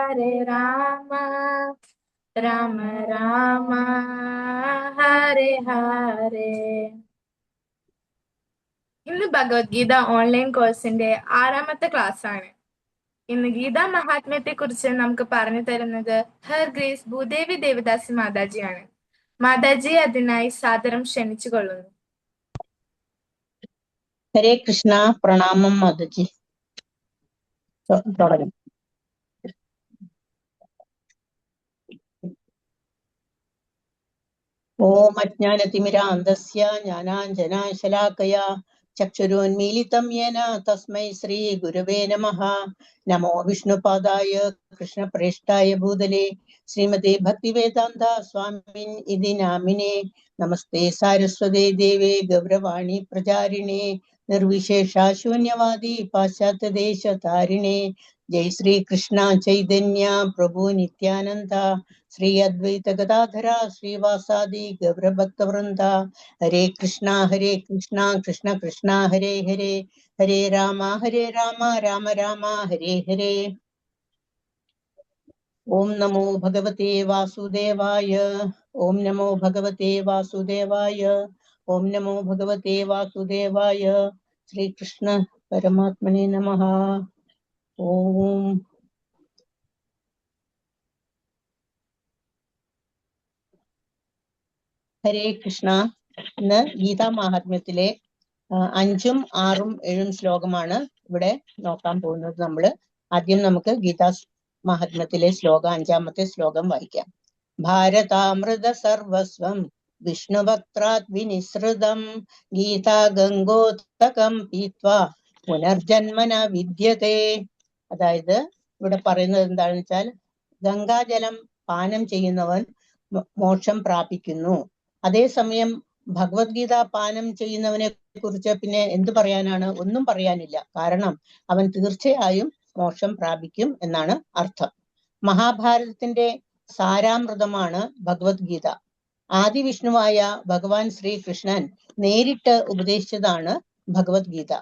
ഹരേ രാമ രാമ രാമ ഹരേ ഹരേ. ഇന്ന് ഭഗവത്ഗീത ഓൺലൈൻ കോഴ്സിന്റെ 6ാമത്തെ ക്ലാസ് ആണ്. ഇന്ന് ഗീതാ മഹാത്മ്യത്തെ കുറിച്ച് നമുക്ക് പറഞ്ഞു തരുന്നത് ഹർ ഗ്രേസ് ഭൂദേവി ദേവദാസി മാതാജിയാണ്. മാതാജി അതിനായി സാദരം ക്ഷണിച്ചു കൊള്ളുന്നു. ഹരേ കൃഷ്ണ. പ്രണാമം മാതാജി. തുടങ്ങും. ഓം അജ്ഞാനതിമിരാന്ധസ്യ ജ്ഞാനാഞ്ജനാശലാകയാ ചക്ഷുരോന്മീലിതം യേന തസ്മൈ ശ്രീ ഗുരവേ നമഃ. നമോ വിഷ്ണുപാദായ കൃഷ്ണപ്രേഷ്ഠായ ഭൂതലേ ശ്രീമതേ ഭക്തിവേദാന്ത സ്വാമിൻ ഇതി നാമിനേ. നമസ്തേ സാരസ്വതേ ദേവേ ഗൗരവാണി പ്രചാരിണേ നിർവിശേഷ ശൂന്യവാദി പാശ്ചാത്യദേശതാരിണേ. ജയ് ശ്രീ കൃഷ്ണ ചൈതന്യ പ്രഭു നിത്യാനന്ദ ശ്രീ അദ്വൈത ഗദാധര ശ്രീവാസാദി ഗൗരഭക്തവൃന്ദ. ഹരേ കൃഷ്ണ കൃഷ്ണ കൃഷ്ണ ഹരേ ഹരേ ഹരേ രാമ രാമ രാമ ഹരേ ഹരേ. ഓം നമോ ഭഗവതേ വാസുദേവായ. ഓം നമോ ഭഗവതേ വാസുദേവായ. ഓം നമോ ഭഗവതേ വാസുദേവായ. ശ്രീകൃഷ്ണ പരമാത്മനെ നമഃ. ഓം ഹരേ കൃഷ്ണ. ഇന്ന് ഗീതാ മഹാത്മ്യത്തിലെ 5ഉം 6ഉം 7ഉം ശ്ലോകമാണ് ഇവിടെ നോക്കാൻ പോകുന്നത്. ആദ്യം നമുക്ക് ഗീതാ മഹാത്മ്യത്തിലെ ശ്ലോകം 5ാമത്തെ ശ്ലോകം വായിക്കാം. ഭാരതാമൃത സർവസ്വം വിഷ്ണുവക്ത്രാത് വിനിസൃതം ഗീതാ ഗംഗോദകം പീത്വാ പുനർജന്മന വിദ്യതേ. അതായത് ഇവിടെ പറയുന്നത് എന്താണെന്ന് വെച്ചാൽ ഗംഗാജലം പാനം ചെയ്യുന്നവൻ മോക്ഷം പ്രാപിക്കുന്നു. അതേസമയം ഭഗവത്ഗീത പാനം ചെയ്യുന്നവനെ കുറിച്ച് പിന്നെ എന്ത് പറയാനാണ്? ഒന്നും പറയാനില്ല. കാരണം അവൻ തീർച്ചയായും മോക്ഷം പ്രാപിക്കും എന്നാണ് അർത്ഥം. മഹാഭാരതത്തിന്റെ സാരാമൃതമാണ് ഭഗവത്ഗീത. ആദിവിഷ്ണുവായ ഭഗവാൻ ശ്രീകൃഷ്ണൻ നേരിട്ട് ഉപദേശിച്ചതാണ് ഭഗവത്ഗീത.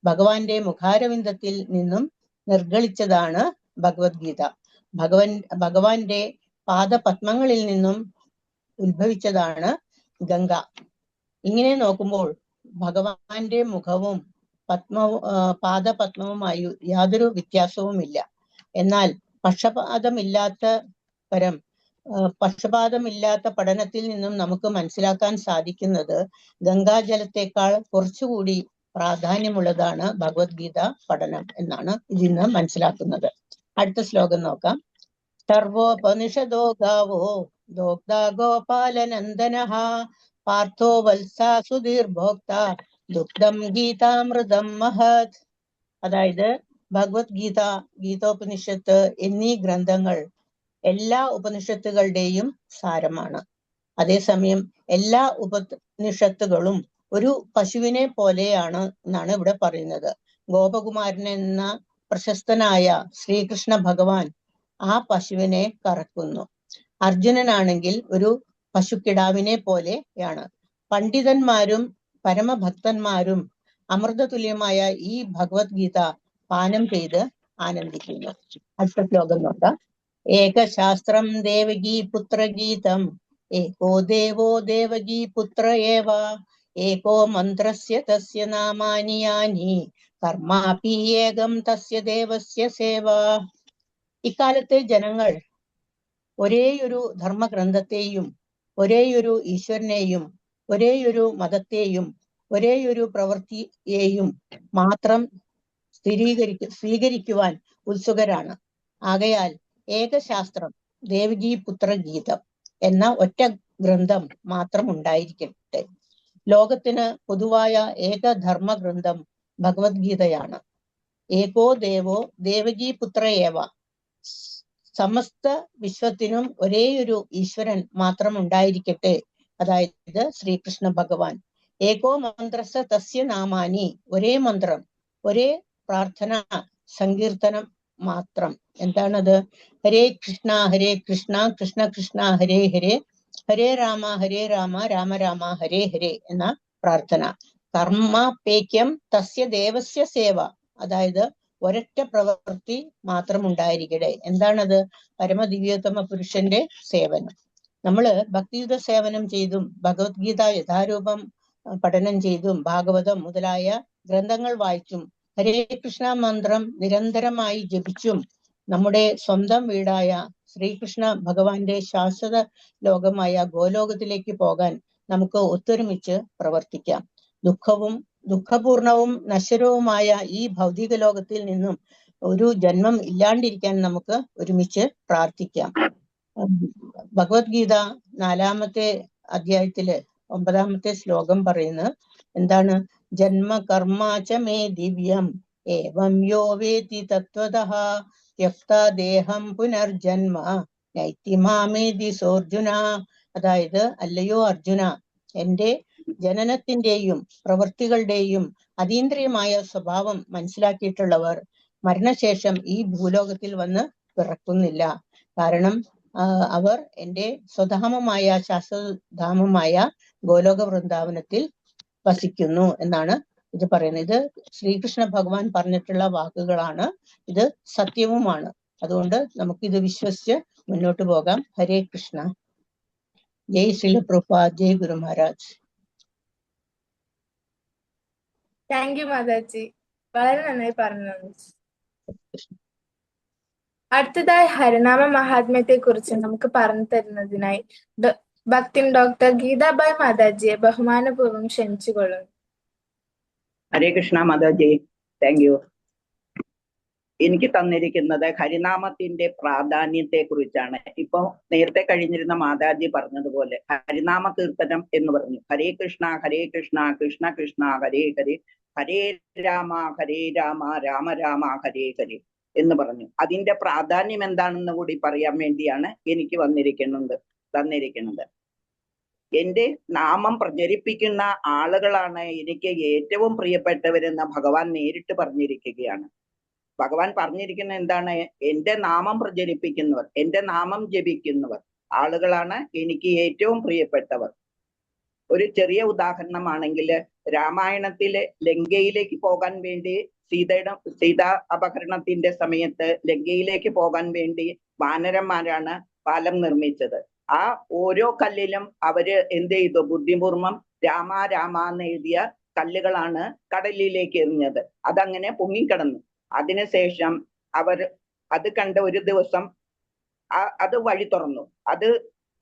ഭഗവാന്റെ മുഖാരവിന്ദത്തിൽ നിന്നും നിർഗളിച്ചതാണ് ഭഗവത്ഗീത. ഭഗവാന്റെ പാദപത്മങ്ങളിൽ നിന്നും ഉത്ഭവിച്ചതാണ് ഗംഗ. ഇങ്ങനെ നോക്കുമ്പോൾ ഭഗവാന്റെ മുഖവും പാദപത്മവുമായി യാതൊരു വ്യത്യാസവുമില്ല. എന്നാൽ പക്ഷപാതമില്ലാത്ത പഠനത്തിൽ നിന്നും നമുക്ക് മനസ്സിലാക്കാൻ സാധിക്കുന്നത് ഗംഗാജലത്തെക്കാൾ കുറച്ചുകൂടി പ്രാധാന്യമുള്ളതാണ് ഭഗവത്ഗീത പഠനം എന്നാണ് ഇതിന്ന് മനസ്സിലാക്കുന്നത്. അടുത്ത ശ്ലോകം നോക്കാം. സർവോപനിഷദോ ഗാവോ ദോഗ്ധാ ഗോപാലനന്ദനഃ പാർത്ഥോ വത്സാ സുധീർഭോക്ത ദുഗ്ധം ഗീതാമൃതം മഹത്. അതായത് ഭഗവത്ഗീത, ഗീതോപനിഷത്ത് എന്നീ ഗ്രന്ഥങ്ങൾ എല്ലാ ഉപനിഷത്തുകളുടെയും സാരമാണ്. അതേസമയം എല്ലാ ഉപനിഷത്തുകളും ഒരു പശുവിനെ പോലെയാണ് എന്നാണ് ഇവിടെ പറയുന്നത്. ഗോപകുമാരൻ എന്ന പ്രശസ്തനായ ശ്രീകൃഷ്ണ ഭഗവാൻ ആ പശുവിനെ കറക്കുന്നു. അർജുനനാണെങ്കിൽ ഒരു പശുക്കിടാവിനെ പോലെയാണ്. പണ്ഡിതന്മാരും പരമഭക്തന്മാരും അമൃതതുല്യമായ ഈ ഭഗവത്ഗീത പാനം ചെയ്ത് ആനന്ദിക്കുന്നു. അടുത്ത ശ്ലോകം നോക്കാം. ഏകശാസ്ത്രം ദേവകീ പുത്രഗീതം ഏകോ ദേവോ ദേവകീ പുത്ര ഏവ ഏകോ മന്ത്രസ്യ തസ്യ നാമാനി യാനി കർമാപി ഏകം തസ്യ ദേവസ്യ സേവ. ഇക്കാലത്തെ ജനങ്ങൾ ഒരേയൊരു ധർമ്മഗ്രന്ഥത്തെയും ഒരേയൊരു ഈശ്വരനെയും ഒരേയൊരു മതത്തെയും ഒരേയൊരു പ്രവൃത്തിയെയും മാത്രം സ്വീകരിക്കുവാൻ ഉത്സുകരാണ്. ആകയാൽ ഏകശാസ്ത്രം ദേവകീ പുത്രഗീതം എന്ന ഒറ്റ ഗ്രന്ഥം മാത്രം ഉണ്ടായിരിക്കട്ടെ. ലോകത്തിന് പൊതുവായ ഏക ധർമ്മഗ്രന്ഥം ഭഗവത്ഗീതയാണ്. ഏകോ ദേവോ ദേവകീ പുത്ര ഏവ. സമസ്ത വിശ്വത്തിനും ഒരേയൊരു ഈശ്വരൻ മാത്രം ഉണ്ടായിരിക്കട്ടെ, അതായത് ശ്രീകൃഷ്ണ ഭഗവാൻ. ഏകോ മന്ത്രസ തസ്യ നാമാനി. ഒരേ മന്ത്രം, ഒരേ പ്രാർത്ഥന, സങ്കീർത്തനം മാത്രം. എന്താണത്? ഹരേ കൃഷ്ണ കൃഷ്ണ കൃഷ്ണ ഹരേ ഹരേ ഹരേ രാമ രാമ രാമ ഹരേ ഹരേ എന്ന പ്രാർത്ഥന. കർമ്മപേക്യം തസ്യ ദേവസ്യ സേവ. അതായത് ഒരൊറ്റ പ്രവൃത്തി മാത്രം ഉണ്ടായിരിക്കട്ടെ. എന്താണത്? പരമദിവ്യോത്തമ പുരുഷന്റെ സേവനം. നമ്മള് ഭക്തിയുത സേവനം ചെയ്തും ഭഗവത്ഗീത യഥാരൂപം പഠനം ചെയ്തും ഭാഗവതം മുതലായ ഗ്രന്ഥങ്ങൾ വായിച്ചും ഹരേ കൃഷ്ണ മന്ത്രം നിരന്തരമായി ജപിച്ചും നമ്മുടെ സ്വന്തം വീടായ ശ്രീകൃഷ്ണ ഭഗവാന്റെ ശാശ്വത ലോകമായ ഗോലോകത്തിലേക്ക് പോകാൻ നമുക്ക് ഒത്തൊരുമിച്ച് പ്രവർത്തിക്കാം. ദുഃഖപൂർണവും നശ്വരവുമായ ഈ ഭൗതിക ലോകത്തിൽ നിന്നും ഒരു ജന്മം ഇല്ലാണ്ടിരിക്കാൻ നമുക്ക് ഒരുമിച്ച് പ്രാർത്ഥിക്കാം. ഭഗവത്ഗീത 4-ാമത്തെ അധ്യായത്തില് 9-ാമത്തെ ശ്ലോകം പറയുന്നത് എന്താണ്? ജന്മ കർമാച മേ ദിവ്യം ഏവം യോ വേതി തത്വതഃ ത്യക്താ ദേഹം പുനർജന്മ നൈതി മാമേതി സോർജുന. അതായത്, അല്ലയോ അർജുന, എന്റെ ജനനത്തിന്റെയും പ്രവൃത്തികളുടെയും അതീന്ദ്രിയമായ സ്വഭാവം മനസ്സിലാക്കിയിട്ടുള്ളവർ മരണശേഷം ഈ ഭൂലോകത്തിൽ വന്ന് പിറക്കുന്നില്ല. കാരണം അവർ എന്റെ സ്വധാമമായ ശാശ്വതധാമമായ ഗോലോക വൃന്ദാവനത്തിൽ വസിക്കുന്നു എന്നാണ് ഇത് പറയുന്നത്. ഇത് ശ്രീകൃഷ്ണ ഭഗവാൻ പറഞ്ഞിട്ടുള്ള വാക്കുകളാണ്. ഇത് സത്യവുമാണ്. അതുകൊണ്ട് നമുക്കിത് വിശ്വസിച്ച് മുന്നോട്ട് പോകാം. ഹരേ കൃഷ്ണ. ജയ് ശ്രീല പ്രഭുപാദ്, ജയ് ഗുരു മഹാരാജ്. താങ്ക് യു മാതാജി, വളരെ നന്നായി പറഞ്ഞു. അടുത്തതായി ഹരിനാമ മഹാത്മ്യത്തെ കുറിച്ച് നമുക്ക് പറഞ്ഞു തരുന്നതിനായി ഭക്തിൻ ഡോക്ടർ ഗീതാബായ് മാതാജിയെ ബഹുമാനപൂർവ്വം ക്ഷണിച്ചുകൊള്ളുന്നു. ഹരേ കൃഷ്ണ മാതാജി, താങ്ക് യു. എനിക്ക് തന്നിരിക്കുന്നത് ഹരിനാമത്തിന്റെ പ്രാധാന്യത്തെ കുറിച്ചാണ്. ഇപ്പൊ നേരത്തെ കഴിഞ്ഞിരുന്ന മാതാജി പറഞ്ഞതുപോലെ ഹരിനാമ കീർത്തനം എന്ന് പറഞ്ഞു. ഹരേ കൃഷ്ണ കൃഷ്ണ കൃഷ്ണ ഹരേ ഹരേ, ഹരേ രാമ രാമ രാമ ഹരേ ഹരേ എന്ന് പറഞ്ഞു. അതിന്റെ പ്രാധാന്യം എന്താണെന്ന് കൂടി പറയാൻ വേണ്ടിയാണ് എനിക്ക് തന്നിരിക്കുന്നത്. എന്റെ നാമം പ്രചരിപ്പിക്കുന്ന ആളുകളാണ് എനിക്ക് ഏറ്റവും പ്രിയപ്പെട്ടവരെന്ന് ഭഗവാൻ നേരിട്ട് പറഞ്ഞിരിക്കുകയാണ്. ഭഗവാൻ പറഞ്ഞിരിക്കുന്ന എന്താണ്? എന്റെ നാമം പ്രചരിപ്പിക്കുന്നവർ, എന്റെ നാമം ജപിക്കുന്നവർ ആളുകളാണ് എനിക്ക് ഏറ്റവും പ്രിയപ്പെട്ടവർ. ഒരു ചെറിയ ഉദാഹരണമാണെങ്കിൽ, രാമായണത്തിലെ ലങ്കയിലേക്ക് പോകാൻ വേണ്ടി സീതാ അപഹരണത്തിന്റെ സമയത്ത് ലങ്കയിലേക്ക് പോകാൻ വേണ്ടി വാനരന്മാരാണ് പാലം നിർമ്മിച്ചത്. ആ ഓരോ കല്ലിലും അവര് എന്ത് ചെയ്തു? ബുദ്ധിപൂർവം രാമ രാമ എന്ന് എഴുതിയ കല്ലുകളാണ് കടലിലേക്ക് എറിഞ്ഞത്. അതങ്ങനെ പൊങ്ങിക്കിടന്നു. അതിനുശേഷം അവർ അത് കണ്ട് ഒരു ദിവസം അത് വഴി തുറന്നു. അത്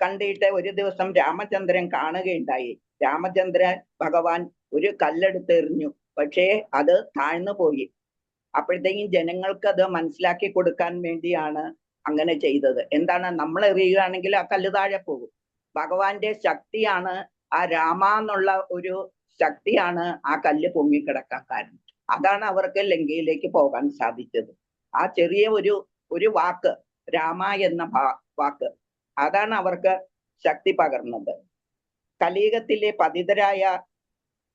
കണ്ടിട്ട് ഒരു ദിവസം രാമചന്ദ്രൻ കാണുകയുണ്ടായി. രാമചന്ദ്രൻ ഭഗവാൻ ഒരു കല്ലെടുത്ത് എറിഞ്ഞു, പക്ഷേ അത് താഴ്ന്നു പോയി. അപ്പോഴത്തേക്കും ജനങ്ങൾക്ക് അത് മനസ്സിലാക്കി കൊടുക്കാൻ വേണ്ടിയാണ് അങ്ങനെ ചെയ്തത്. എന്താണ്? നമ്മൾ എറിയുകയാണെങ്കിൽ ആ കല്ല് താഴെ പോകും. ഭഗവാന്റെ ശക്തിയാണ്, ആ രാമ എന്നുള്ള ഒരു ശക്തിയാണ് ആ കല്ല് പൊങ്ങിക്കിടക്കാൻ കാരണം. അതാണ് അവർക്ക് ലങ്കയിലേക്ക് പോകാൻ സാധിച്ചത്. ആ ചെറിയ ഒരു വാക്ക്, രാമ എന്ന വാക്ക്, അതാണ് അവർക്ക് ശക്തി പകർന്നത്. കലിയുഗത്തിലെ പതിതരായ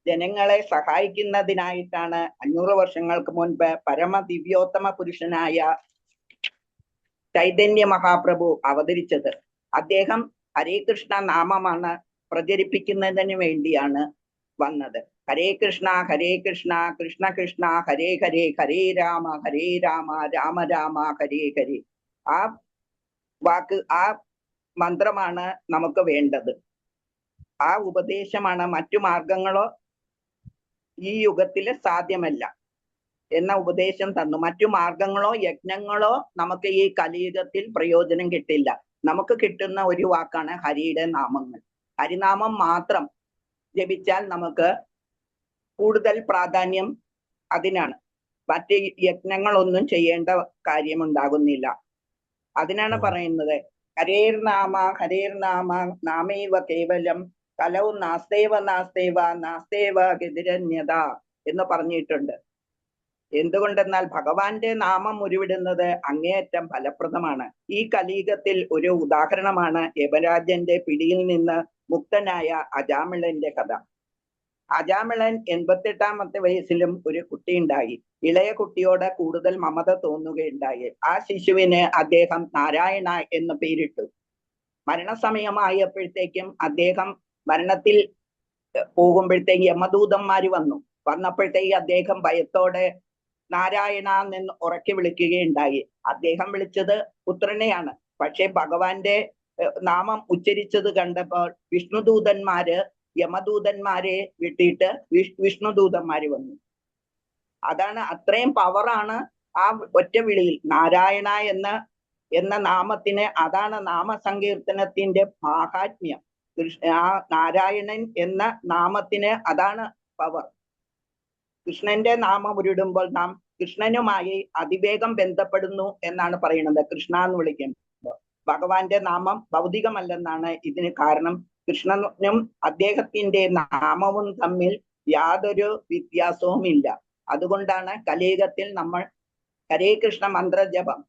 ജനങ്ങളെ സഹായിക്കുന്നതിനായിട്ടാണ് 500 വർഷങ്ങൾക്ക് മുൻപ് പരമദിവ്യോത്തമ പുരുഷനായ ചൈതന്യ മഹാപ്രഭു അവതരിച്ചത്. അദ്ദേഹം ഹരേ കൃഷ്ണ നാമമാണ് പ്രചരിപ്പിക്കുന്നതിന് വേണ്ടിയാണ് വന്നത്. ഹരേ കൃഷ്ണ കൃഷ്ണ കൃഷ്ണ ഹരേ ഹരേ, ഹരേ രാമ രാമ രാമ ഹരേ ഹരേ. ആ വാക്ക്, ആ മന്ത്രമാണ് നമുക്ക് വേണ്ടത്. ആ ഉപദേശമാണ്. മറ്റു മാർഗങ്ങളോ ഈ യുഗത്തില് സാധ്യമല്ല എന്ന ഉപദേശം തന്നു. മറ്റു മാർഗങ്ങളോ യജ്ഞങ്ങളോ നമുക്ക് ഈ കലിയുഗത്തിൽ പ്രയോജനം കിട്ടില്ല. നമുക്ക് കിട്ടുന്ന ഒരു വാക്കാണ് ഹരിയുടെ നാമങ്ങൾ. ഹരിനാമം മാത്രം ജപിച്ചാൽ നമുക്ക് കൂടുതൽ പ്രാധാന്യം അതിനാണ്. മറ്റ് യജ്ഞങ്ങളൊന്നും ചെയ്യേണ്ട കാര്യമുണ്ടാകുന്നില്ല. അതിനാണ് പറയുന്നത് ഹരേർനാമ നാമൈവ കേവലം കലൗ നാസ്തേവ ഗതിരന്യത എന്ന് പറഞ്ഞിട്ടുണ്ട്. എന്തുകൊണ്ടെന്നാൽ ഭഗവാന്റെ നാമം ഉരുവിടുന്നത് അങ്ങേയറ്റം ഫലപ്രദമാണ്. ഈ കലിയുഗത്തിൽ ഒരു ഉദാഹരണമാണ് യമരാജന്റെ പിടിയിൽ നിന്ന് മുക്തനായ അജാമിളന്റെ കഥ. അജാമിളൻ 88-ാമത്തെ വയസ്സിലും ഒരു കുട്ടിയുണ്ടായി. ഇളയ കുട്ടിയോട് കൂടുതൽ മമത തോന്നുകയുണ്ടായി. ആ ശിശുവിന് അദ്ദേഹം നാരായണ എന്ന് പേരിട്ടു. മരണസമയമായപ്പോഴത്തേക്കും അദ്ദേഹം മരണത്തിൽ പോകുമ്പോഴത്തേക്ക് യമദൂതന്മാര് വന്നപ്പോഴത്തേക്ക് അദ്ദേഹം ഭയത്തോടെ നാരായണ എന്ന് ഉറക്കി വിളിക്കുകയുണ്ടായി. അദ്ദേഹം വിളിച്ചത് പുത്രനെയാണ്. പക്ഷെ ഭഗവാന്റെ നാമം ഉച്ചരിച്ചത് കണ്ടപ്പോൾ വിഷ്ണുദൂതന്മാര് യമദൂതന്മാരെ വിട്ടിട്ട് വിഷ്ണുദൂതന്മാര് വന്നു. അതാണ്, അത്രയും പവറാണ് ആ ഒറ്റ വിളിയിൽ. നാരായണ എന്ന നാമത്തിന്, അതാണ് നാമസങ്കീർത്തനത്തിന്റെ മാഹാത്മ്യം. ആ നാരായണൻ എന്ന നാമത്തിന് അതാണ് പവർ. കൃഷ്ണന്റെ നാമം ഉരുടുമ്പോൾ നാം കൃഷ്ണനുമായി അതിവേഗം ബന്ധപ്പെടുന്നു എന്നാണ് പറയുന്നത്. കൃഷ്ണ എന്ന് വിളിക്കുമ്പോൾ ഭഗവാന്റെ നാമം ഭൗതികമല്ലെന്നാണ് ഇതിന് കാരണം. കൃഷ്ണനും അദ്ദേഹത്തിന്റെ നാമവും തമ്മിൽ യാതൊരു വ്യത്യാസവും ഇല്ല. അതുകൊണ്ടാണ് കലിയുഗത്തിൽ നമ്മൾ ഹരേ കൃഷ്ണ മന്ത്രജപം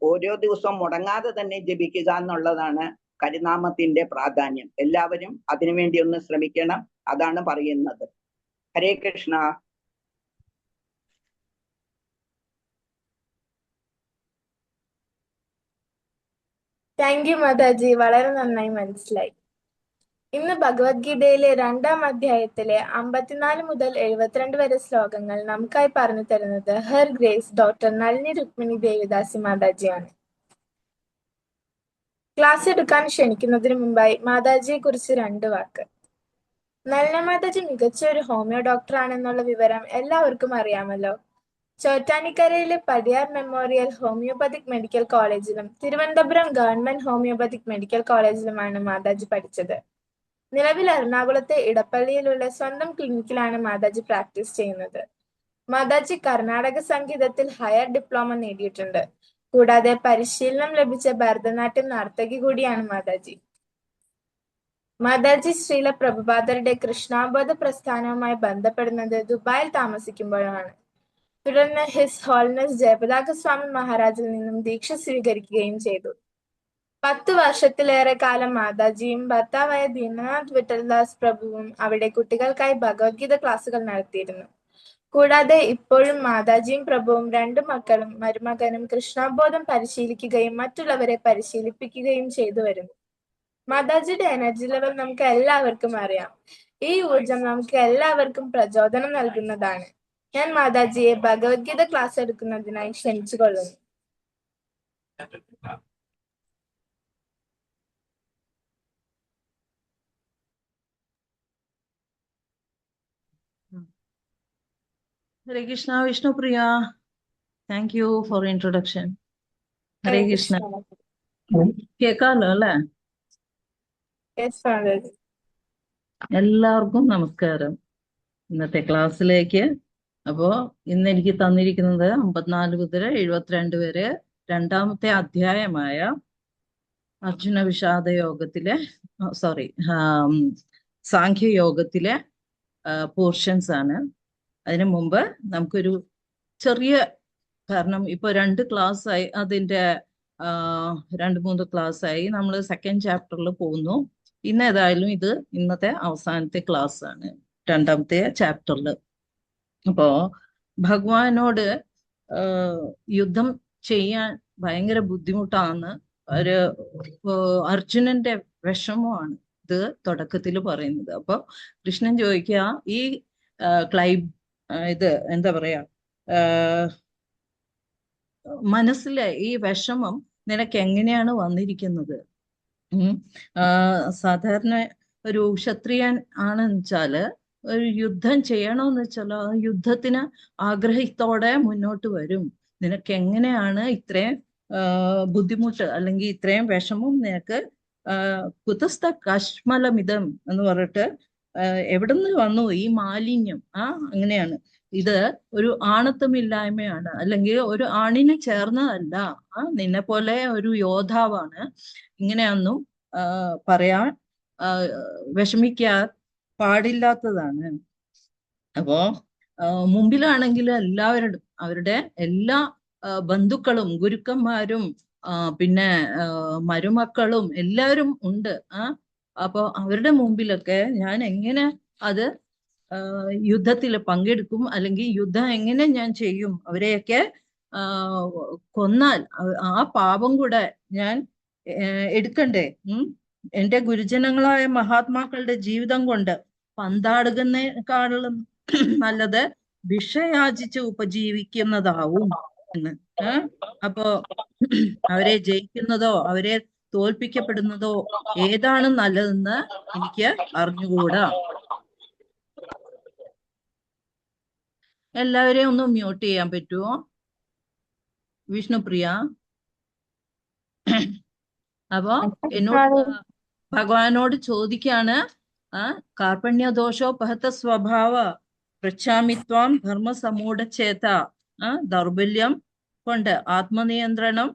ഓരോ ദിവസവും മുടങ്ങാതെ തന്നെ ജപിക്കുക എന്നുള്ളതാണ് ഹരിനാമത്തിന്റെ പ്രാധാന്യം. എല്ലാവരും അതിനുവേണ്ടി ഒന്ന് ശ്രമിക്കണം. അതാണ് പറയുന്നത്. ഹരേ കൃഷ്ണ. താങ്ക് യു മാതാജി, വളരെ നന്നായി മനസ്സിലായി. ഇന്ന് ഭഗവത്ഗീതയിലെ 2-ാം അധ്യായത്തിലെ 54 മുതൽ 72 വരെ ശ്ലോകങ്ങൾ നമുക്കായി പറഞ്ഞു തരുന്നത് her grace doctor Nalini Rukmini Devidasi മാതാജിയാണ്. ക്ലാസ് എടുക്കാൻ ക്ഷണിക്കുന്നതിന് മുമ്പായി മാതാജിയെ കുറിച്ച് 2 വാക്ക്. നളിന മാതാജി മികച്ച ഒരു ഹോമിയോ ഡോക്ടറാണെന്നുള്ള വിവരം എല്ലാവർക്കും അറിയാമല്ലോ. ചോറ്റാനിക്കരയിലെ പടിയാർ മെമ്മോറിയൽ ഹോമിയോപ്പതിക് മെഡിക്കൽ കോളേജിലും തിരുവനന്തപുരം ഗവൺമെന്റ് ഹോമിയോപ്പതിക് മെഡിക്കൽ കോളേജിലുമാണ് മാതാജി പഠിച്ചത്. നിലവിൽ എറണാകുളത്തെ ഇടപ്പള്ളിയിലുള്ള സ്വന്തം ക്ലിനിക്കിലാണ് മാതാജി പ്രാക്ടീസ് ചെയ്യുന്നത്. മാതാജി കർണാടക സംഗീതത്തിൽ ഹയർ ഡിപ്ലോമ നേടിയിട്ടുണ്ട്. കൂടാതെ പരിശീലനം ലഭിച്ച ഭരതനാട്യം നർത്തകി കൂടിയാണ് മാതാജി. മാതാജി ശ്രീല പ്രഭുപാദരുടെ കൃഷ്ണാബോധ പ്രസ്ഥാനവുമായി ബന്ധപ്പെടുന്നത് ദുബായിൽ താമസിക്കുമ്പോഴാണ്. തുടർന്ന് ഹിസ് ഹോൾനെസ് ജയപതാക സ്വാമി മഹാരാജിൽ നിന്നും ദീക്ഷ സ്വീകരിക്കുകയും ചെയ്തു. 10 വർഷത്തിലേറെ കാലം മാതാജിയും ഭർത്താവായ ദീനനാഥ് വിഠൽദാസ് പ്രഭുവും അവിടെ കുട്ടികൾക്കായി ഭഗവത്ഗീത ക്ലാസുകൾ നടത്തിയിരുന്നു. കൂടാതെ ഇപ്പോഴും മാതാജിയും പ്രഭുവും 2 മക്കളും മരുമകനും കൃഷ്ണബോധം പരിശീലിക്കുകയും മറ്റുള്ളവരെ പരിശീലിപ്പിക്കുകയും ചെയ്തു വരുന്നു. മാതാജിയുടെ എനർജി ലെവൽ നമുക്ക് എല്ലാവർക്കും അറിയാം. ഈ ഊർജം നമുക്ക് എല്ലാവർക്കും പ്രചോദനം നൽകുന്നതാണ്. ഞാൻ മാതാജിയെ ഭഗവത്ഗീത ക്ലാസ് എടുക്കുന്നതിനായി ക്ഷണിച്ചു കൊള്ളുന്നു. Hare Krishna, Vishnu Priya. Thank you for introduction. Hare Krishna. കേക്കാലോ അല്ലേ? എല്ലാവർക്കും നമസ്കാരം. ഇന്നത്തെ ക്ലാസ്സിലേക്ക്. അപ്പോ ഇന്ന് എനിക്ക് തന്നിരിക്കുന്നത് 54 മുതൽ 72 വരെ 2-ാമത്തെ അധ്യായമായ അർജുന വിഷാദ യോഗത്തിലെ സാഖ്യയോഗത്തിലെ പോർഷൻസ് ആണ്. അതിനു മുമ്പ് നമുക്കൊരു ചെറിയ, കാരണം ഇപ്പൊ 2 ക്ലാസ്സായി, അതിന്റെ 2-3 ക്ലാസ്സായി നമ്മൾ സെക്കൻഡ് ചാപ്റ്ററിൽ പോകുന്നു. ഇന്ന് ഏതായാലും ഇത് ഇന്നത്തെ അവസാനത്തെ ക്ലാസ് ആണ് 2-ാമത്തെ ചാപ്റ്ററിൽ. അപ്പോ ഭഗവാനോട് യുദ്ധം ചെയ്യാൻ ഭയങ്കര ബുദ്ധിമുട്ടാണ്. അർജുനന്റെ വിഷമമാണ് ഇത് തുടക്കത്തിൽ പറയുന്നത്. അപ്പൊ കൃഷ്ണൻ ചോദിക്കുക, ഈ ഇത് എന്താ പറയാ, മനസ്സിലെ ഈ വിഷമം നിനക്ക് എങ്ങനെയാണ് വന്നിരിക്കുന്നത്? സാധാരണ ഒരു ക്ഷത്രിയൻ ആണെന്ന് വെച്ചാല് ഒരു യുദ്ധം ചെയ്യണമെന്ന് വെച്ചാൽ ആ യുദ്ധത്തിന് ആഗ്രഹത്തോടെ മുന്നോട്ട് വരും. നിനക്ക് എങ്ങനെയാണ് ഇത്രയും ബുദ്ധിമുട്ട് അല്ലെങ്കിൽ ഇത്രയും വിഷമം നിനക്ക്? കുതസ്ഥ കശ്മലമിതം എന്ന് പറഞ്ഞിട്ട് എവിടുന്ന് വന്നു ഈ മാലിന്യം? അങ്ങനെയാണ്. ഇത് ഒരു ആണത്വമില്ലായ്മയാണ്, അല്ലെങ്കിൽ ഒരു ആണിന് ചേർന്നതല്ല. നിന്നെ പോലെ ഒരു യോദ്ധാവാണ്. ഇങ്ങനെയൊന്നും പറയാൻ വിഷമിക്കാൻ പാടില്ലാത്തതാണ്. അപ്പോ മുമ്പിലാണെങ്കിൽ എല്ലാവരും, അവരുടെ എല്ലാ ബന്ധുക്കളും ഗുരുക്കന്മാരും പിന്നെ മരുമക്കളും എല്ലാവരും ഉണ്ട്. അപ്പൊ അവരുടെ മുമ്പിലൊക്കെ ഞാൻ എങ്ങനെ അത് യുദ്ധത്തിൽ പങ്കെടുക്കും, അല്ലെങ്കിൽ യുദ്ധം എങ്ങനെ ഞാൻ ചെയ്യും? അവരെയൊക്കെ കൊന്നാൽ ആ പാപം കൂടെ ഞാൻ എടുക്കണ്ടേ? എന്റെ ഗുരുജനങ്ങളായ മഹാത്മാക്കളുടെ ജീവിതം കൊണ്ട് പന്താടുന്നേക്കാളും നല്ലത് ഭിക്ഷയാചിച്ച് ഉപജീവിക്കുന്നതാവും എന്ന്. അപ്പോ അവരെ ജയിക്കുന്നതോ അവരെ തോൽപ്പിക്കപ്പെടുന്നതോ ഏതാണ് നല്ലതെന്ന് എനിക്ക് അറിഞ്ഞുകൂടാ. എല്ലാവരെയും ഒന്ന് മ്യൂട്ട് ചെയ്യാൻ പറ്റുമോ? വിഷ്ണുപ്രിയ. അപ്പോ എന്നോട് ഭഗവാനോട് ചോദിക്കാണ്, കാർപ്പണ്യദോഷോപഹത സ്വഭാവ പൃച്ഛാമിത്വാം ധർമ്മസമൂഢചേത. ദൗർബല്യം കൊണ്ട് ആത്മനിയന്ത്രണം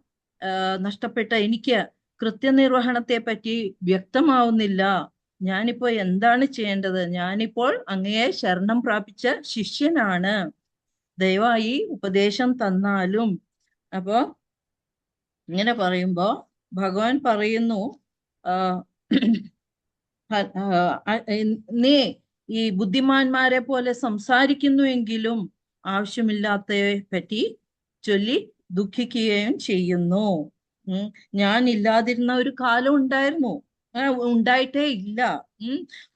നഷ്ടപ്പെട്ട എനിക്ക് കൃത്യനിർവഹണത്തെ പറ്റി വ്യക്തമാവുന്നില്ല. ഞാനിപ്പോ എന്താണ് ചെയ്യേണ്ടത്? ഞാനിപ്പോൾ അങ്ങയെ ശരണം പ്രാപിച്ച ശിഷ്യനാണ്. ദയവായി ഉപദേശം തന്നാലും. അപ്പോ ഇങ്ങനെ പറയുമ്പോ ഭഗവാൻ പറയുന്നു, നീ ഈ ബുദ്ധിമാന്മാരെ പോലെ സംസാരിക്കുന്നുവെങ്കിലും ആവശ്യമില്ലാത്തവയെ പറ്റി ചൊല്ലി ദുഃഖിക്കുകയും ചെയ്യുന്നു. ഞാൻ ഇല്ലാതിരുന്ന ഒരു കാലം ഉണ്ടായിരുന്നു, ഉണ്ടായിട്ടേ ഇല്ല.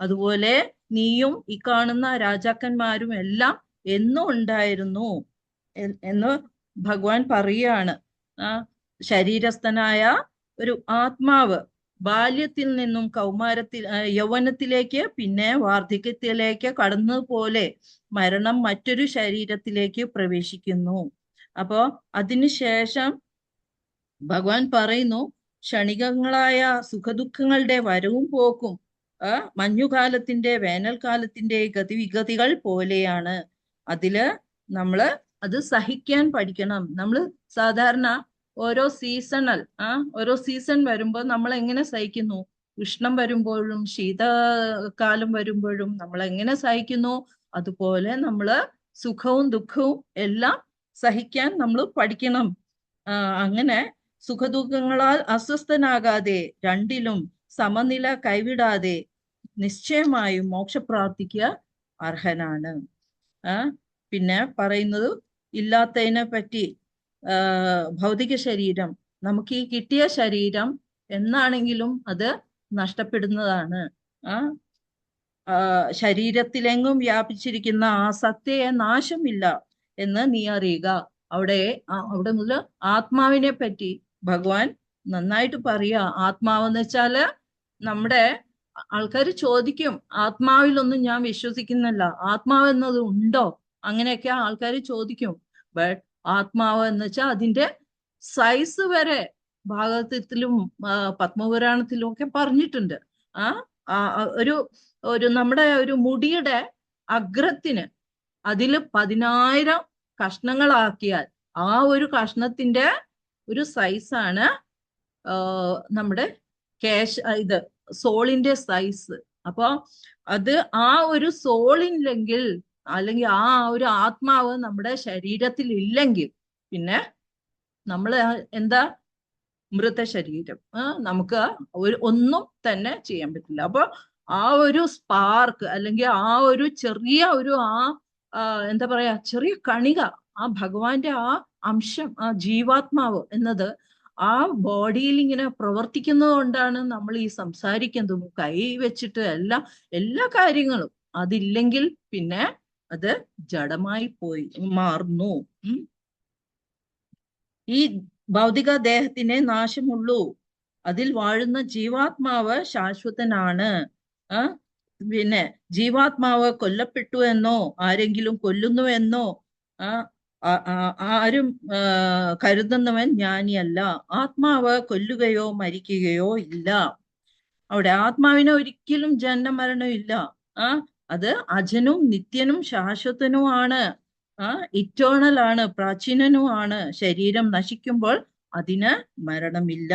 അതുപോലെ നീയും ഈ കാണുന്ന രാജാക്കന്മാരും എല്ലാം എന്നും ഉണ്ടായിരുന്നു എന്ന് ഭഗവാൻ പറയുകയാണ്. ശരീരസ്ഥനായ ഒരു ആത്മാവ് ബാല്യത്തിൽ നിന്നും യൗവനത്തിലേക്ക് പിന്നെ വാർദ്ധക്യത്തിലേക്ക് കടന്നതുപോലെ മരണം മറ്റൊരു ശരീരത്തിലേക്ക് പ്രവേശിക്കുന്നു. അപ്പോ അതിനുശേഷം ഭഗവാൻ പറയുന്നു, ക്ഷണികങ്ങളായ സുഖദുഃഖങ്ങളുടെ വരവും പോക്കും മഞ്ഞുകാലത്തിന്റെ വേനൽക്കാലത്തിന്റെ ഗതിവിഗതികൾ പോലെയാണ്. അതില് നമ്മള് അത് സഹിക്കാൻ പഠിക്കണം. നമ്മള് സാധാരണ ഓരോ സീസൺ വരുമ്പോൾ നമ്മൾ എങ്ങനെ സഹിക്കുന്നു? ഉഷ്ണം വരുമ്പോഴും ശീതകാലം വരുമ്പോഴും നമ്മൾ എങ്ങനെ സഹിക്കുന്നു? അതുപോലെ നമ്മള് സുഖവും ദുഃഖവും എല്ലാം സഹിക്കാൻ നമ്മൾ പഠിക്കണം. അങ്ങനെ സുഖദുഃഖങ്ങളാൽ അസ്വസ്ഥനാകാതെ രണ്ടിലും സമനില കൈവിടാതെ നിശ്ചയമായും മോക്ഷപ്രാപ്തിക്ക് അർഹനാണ്. പിന്നെ പറയുന്നത് ഇല്ലാത്തതിനെ പറ്റി, ഭൗതിക ശരീരം, നമുക്ക് ഈ കിട്ടിയ ശരീരം എന്നാണെങ്കിലും അത് നഷ്ടപ്പെടുന്നതാണ്. ശരീരത്തിലെങ്ങും വ്യാപിച്ചിരിക്കുന്ന ആ സത്യയെ നാശമില്ല എന്ന് നീ അറിയുക. അവിടെ മുതൽ ആത്മാവിനെ പറ്റി ഭഗവാൻ നന്നായിട്ട് പറയുക. ആത്മാവെന്ന് വെച്ചാല് നമ്മുടെ ആൾക്കാർ ചോദിക്കും, ആത്മാവിലൊന്നും ഞാൻ വിശ്വസിക്കുന്നില്ല, ആത്മാവ് എന്നത് ഉണ്ടോ? അങ്ങനെയൊക്കെ ആൾക്കാർ ചോദിക്കും. ബട്ട് ആത്മാവ് എന്ന് വെച്ചാൽ അതിന്റെ സൈസ് വരെ ഭാഗവതത്തിലും പത്മപുരാണത്തിലും ഒക്കെ പറഞ്ഞിട്ടുണ്ട്. ഒരു നമ്മുടെ ഒരു മുടിയുടെ അഗ്രത്തിന് അതിൽ 10,000 കഷ്ണങ്ങളാക്കിയാൽ ആ ഒരു കഷ്ണത്തിന്റെ ഒരു സൈസാണ് നമ്മുടെ സോളിന്റെ സൈസ്. അപ്പൊ അത് ആ ഒരു സോളില്ലെങ്കിൽ, അല്ലെങ്കിൽ ആ ഒരു ആത്മാവ് നമ്മുടെ ശരീരത്തിൽ ഇല്ലെങ്കിൽ പിന്നെ നമ്മൾ എന്താ? മൃതശരീരം. നമുക്ക് ഒന്നും തന്നെ ചെയ്യാൻ പറ്റില്ല. അപ്പൊ ആ ഒരു സ്പാർക്ക്, അല്ലെങ്കിൽ ആ ഒരു ചെറിയ ഒരു എന്താ പറയാ, ചെറിയ കണിക, ആ ഭഗവാന്റെ ആ അംശം, ആ ജീവാത്മാവ് എന്നത് ആ ബോഡിയിൽ ഇങ്ങനെ പ്രവർത്തിക്കുന്നത് കൊണ്ടാണ് നമ്മൾ ഈ സംസാരിക്കുന്നതും കൈ വെച്ചിട്ട് എല്ലാ കാര്യങ്ങളും. അതില്ലെങ്കിൽ പിന്നെ അത് ജഡമായി മാറുന്നു. ഈ ഭൗതിക ദേഹത്തിനെ നാശമുള്ളൂ, അതിൽ വാഴുന്ന ജീവാത്മാവ് ശാശ്വതനാണ്. പിന്നെ ജീവാത്മാവ് കൊല്ലപ്പെട്ടു എന്നോ ആരെങ്കിലും കൊല്ലുന്നുവെന്നോ ആരും കരുതുന്നവൻ ജ്ഞാനിയല്ല. ആത്മാവ് കൊല്ലുകയോ മരിക്കുകയോ ഇല്ല. അവിടെ ആത്മാവിന് ഒരിക്കലും ജന്മമരണം ഇല്ല. അത് അജനും നിത്യനും ശാശ്വതനുമാണ്. ഇറ്റേണൽ ആണ്, പ്രാചീനനുമാണ്. ശരീരം നശിക്കുമ്പോൾ അതിന് മരണമില്ല.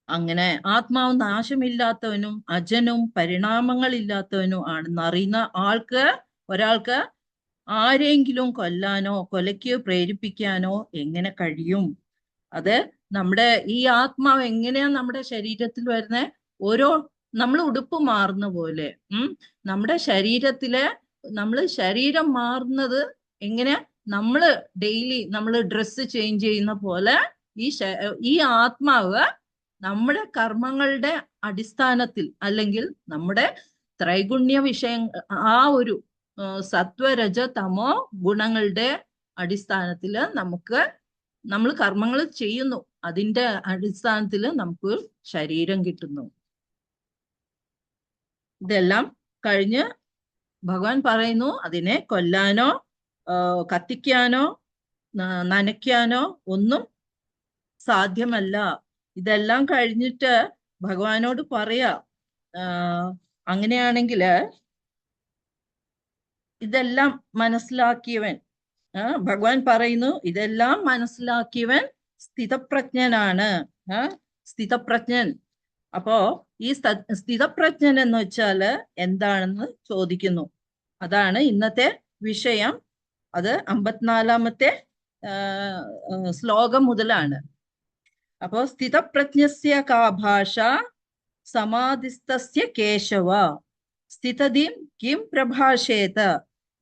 അങ്ങനെ ആത്മാവ് നാശമില്ലാത്തവനും അജനും പരിണാമങ്ങളില്ലാത്തവനും ആണെന്നറിയുന്ന ഒരാൾക്ക് ആരെങ്കിലും കൊല്ലാനോ കൊലയ്ക്ക് പ്രേരിപ്പിക്കാനോ എങ്ങനെ കഴിയും? അത് നമ്മുടെ ഈ ആത്മാവ് എങ്ങനെയാ നമ്മുടെ ശരീരത്തിൽ വരുന്നത്? നമ്മൾ ഉടുപ്പ് മാറുന്ന പോലെ നമ്മുടെ ശരീരം മാറുന്നത് എങ്ങനെ? നമ്മൾ ഡെയിലി ഡ്രസ്സ് ചേഞ്ച് ചെയ്യുന്ന പോലെ ഈ ആത്മാവ് നമ്മുടെ കർമ്മങ്ങളുടെ അടിസ്ഥാനത്തിൽ, അല്ലെങ്കിൽ നമ്മുടെ ത്രൈഗുണ്യ വിഷയം, ആ ഒരു സത്വരജ തമോ ഗുണങ്ങളുടെ അടിസ്ഥാനത്തിൽ നമ്മൾ കർമ്മങ്ങൾ ചെയ്യുന്നു, അതിന്റെ അടിസ്ഥാനത്തിൽ നമുക്ക് ശരീരം കിട്ടുന്നു. ഇതെല്ലാം കഴിഞ്ഞ് ഭഗവാൻ പറയുന്നു, അതിനെ കൊല്ലാനോ കത്തിക്കാനോ നനയ്ക്കാനോ ഒന്നും സാധ്യമല്ല. ഇതെല്ലാം കഴിഞ്ഞിട്ട് ഭഗവാനോട് പറയാ, അങ്ങനെയാണെങ്കിൽ ഇതെല്ലാം മനസ്സിലാക്കിയവൻ, ഭഗവാൻ പറയുന്നു, ഇതെല്ലാം മനസ്സിലാക്കിയവൻ സ്ഥിതപ്രജ്ഞനാണ്. സ്ഥിതപ്രജ്ഞൻ. അപ്പോ ഈ സ്ഥിതപ്രജ്ഞൻ എന്ന് വെച്ചാല് എന്താണെന്ന് ചോദിക്കുന്നു. അതാണ് ഇന്നത്തെ വിഷയം. അത് 54-ാമത്തെ ശ്ലോകം മുതലാണ്. അപ്പോ സ്ഥിതപ്രജ്ഞസ്യ കാ ഭാഷ സമാധിസ്ഥസ്യ കേശവ സ്ഥിതതിം കിം പ്രഭാഷേത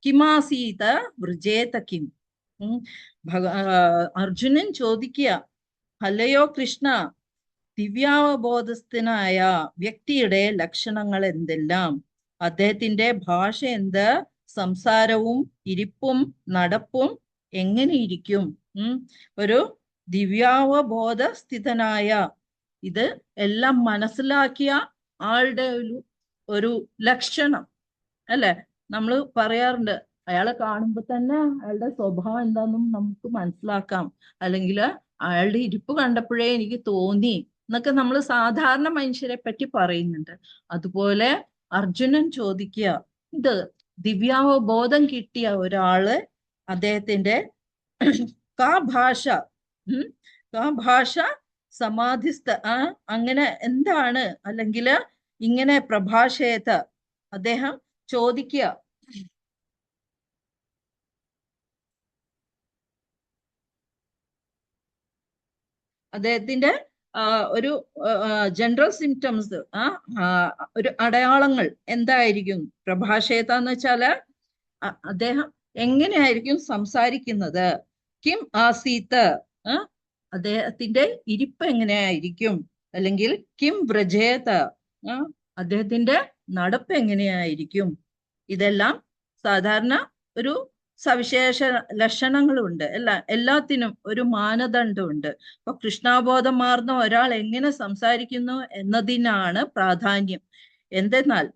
കിമാസീത വൃജേത കിം. അർജുനൻ ചോദിക്കുക, അല്ലയോ കൃഷ്ണ, ദിവ്യാവബോധസ്ഥനായ വ്യക്തിയുടെ ലക്ഷണങ്ങൾ എന്തെല്ലാം? അദ്ദേഹത്തിന്റെ ഭാഷ എന്ത്? സംസാരവും ഇരിപ്പും നടപ്പും എങ്ങനെയിരിക്കും? ഒരു ദിവ്യാവബോധസ്ഥിതനായ, ഇത് എല്ലാം മനസ്സിലാക്കിയ ആളുടെ ഒരു ലക്ഷണം അല്ലെ? നമ്മൾ പറയാറുണ്ട്, അയാളെ കാണുമ്പോൾ തന്നെ അയാളുടെ സ്വഭാവം എന്താണെന്നും നമുക്ക് മനസ്സിലാക്കാം, അല്ലെങ്കിൽ അയാളുടെ ഇരിപ്പ് കണ്ടപ്പോഴേ എനിക്ക് തോന്നി എന്നൊക്കെ നമ്മൾ സാധാരണ മനുഷ്യരെ പറ്റി പറയുന്നുണ്ട്. അതുപോലെ അർജുനൻ ചോദിക്കുക, ഇത് ദിവ്യാവബോധം കിട്ടിയ ഒരാള്, അദ്ദേഹത്തിന്റെ കാ ഭാഷ സമാധിസ്ഥ, അങ്ങനെ എന്താണ്, അല്ലെങ്കിൽ ഇങ്ങനെ പ്രഭാഷേത, അദ്ദേഹം ചോദിക്കുക. അദ്ദേഹത്തിന്റെ ഒരു ജനറൽ സിംറ്റംസ്, ഒരു അടയാളങ്ങൾ എന്തായിരിക്കും? പ്രഭാഷേത എന്ന് വെച്ചാല് അദ്ദേഹം എങ്ങനെയായിരിക്കും സംസാരിക്കുന്നത്? കിം ആസീത്ത്, അദ്ദേഹത്തിന്റെ ഇരിപ്പ് എങ്ങനെയായിരിക്കും? അല്ലെങ്കിൽ കിം വ്രജേത, അദ്ദേഹത്തിന്റെ നടപ്പ് എങ്ങനെയായിരിക്കും? ഇതെല്ലാം സാധാരണ ഒരു സവിശേഷ ലക്ഷണങ്ങളുണ്ട്. എല്ലാത്തിനും ഒരു മാനദണ്ഡമുണ്ട്. അപ്പൊ കൃഷ്ണാബോധമാർന്ന ഒരാൾ എങ്ങനെ സംസാരിക്കുന്നു എന്നതിനാണ് പ്രാധാന്യം. എന്തെന്നാൽ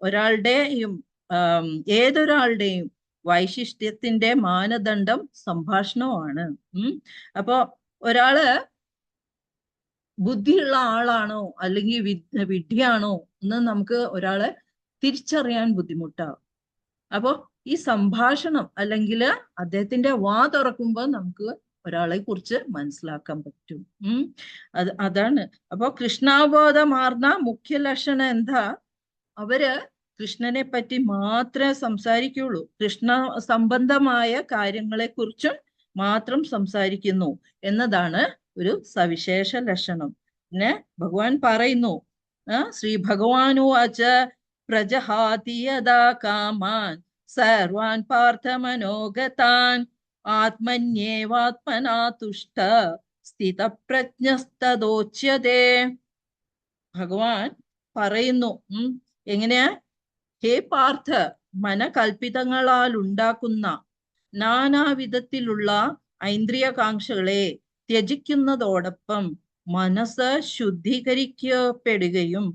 ഏതൊരാളുടെയും വൈശിഷ്ട്യത്തിന്റെ മാനദണ്ഡം സംഭാഷണമാണ്. അപ്പൊ ഒരാള് ബുദ്ധിയുള്ള ആളാണോ അല്ലെങ്കിൽ വിഡ്ഢിയാണോ എന്ന് നമുക്ക് ഒരാളെ തിരിച്ചറിയാൻ ബുദ്ധിമുട്ടാവും. അപ്പോ ഈ സംഭാഷണം അല്ലെങ്കിൽ അദ്ദേഹത്തിന്റെ വാ തുറക്കുമ്പോൾ നമുക്ക് ഒരാളെ കുറിച്ച് മനസ്സിലാക്കാൻ പറ്റും. അതാണ്. അപ്പോ കൃഷ്ണാബോധമാർന്ന മുഖ്യ ലക്ഷണം എന്താ? അവര് കൃഷ്ണനെ പറ്റി മാത്രമേ സംസാരിക്കുള്ളൂ, കൃഷ്ണ സംബന്ധമായ കാര്യങ്ങളെ കുറിച്ചും മാത്രം സംസാരിക്കുന്നു എന്നതാണ് ഒരു സവിശേഷ ലക്ഷണം. പിന്നെ ഭഗവാൻ പറയുന്നു, ശ്രീ ഭഗവാനുവാച പ്രജഹാതി യദാ കാമാൻ സർവാൻ പാർത്ഥ മനോഗതാൻ ആത്മന്യേവാത്മനാ തുഷ്ട സ്ഥിതപ്രജ്ഞസ്തദോച്യതേ. ഭഗവാൻ പറയുന്നു, എങ്ങനെയാ? ഹേ പാർത്ഥ, മനകൽപ്പിതങ്ങളാൽ ഉണ്ടാക്കുന്ന നാനാവിധത്തിലുള്ള ഐന്ദ്രിയകാംക്ഷകളെ ത്യജിക്കുന്നതോടൊപ്പം മനസ്സ് ശുദ്ധീകരിക്കപ്പെടുകയും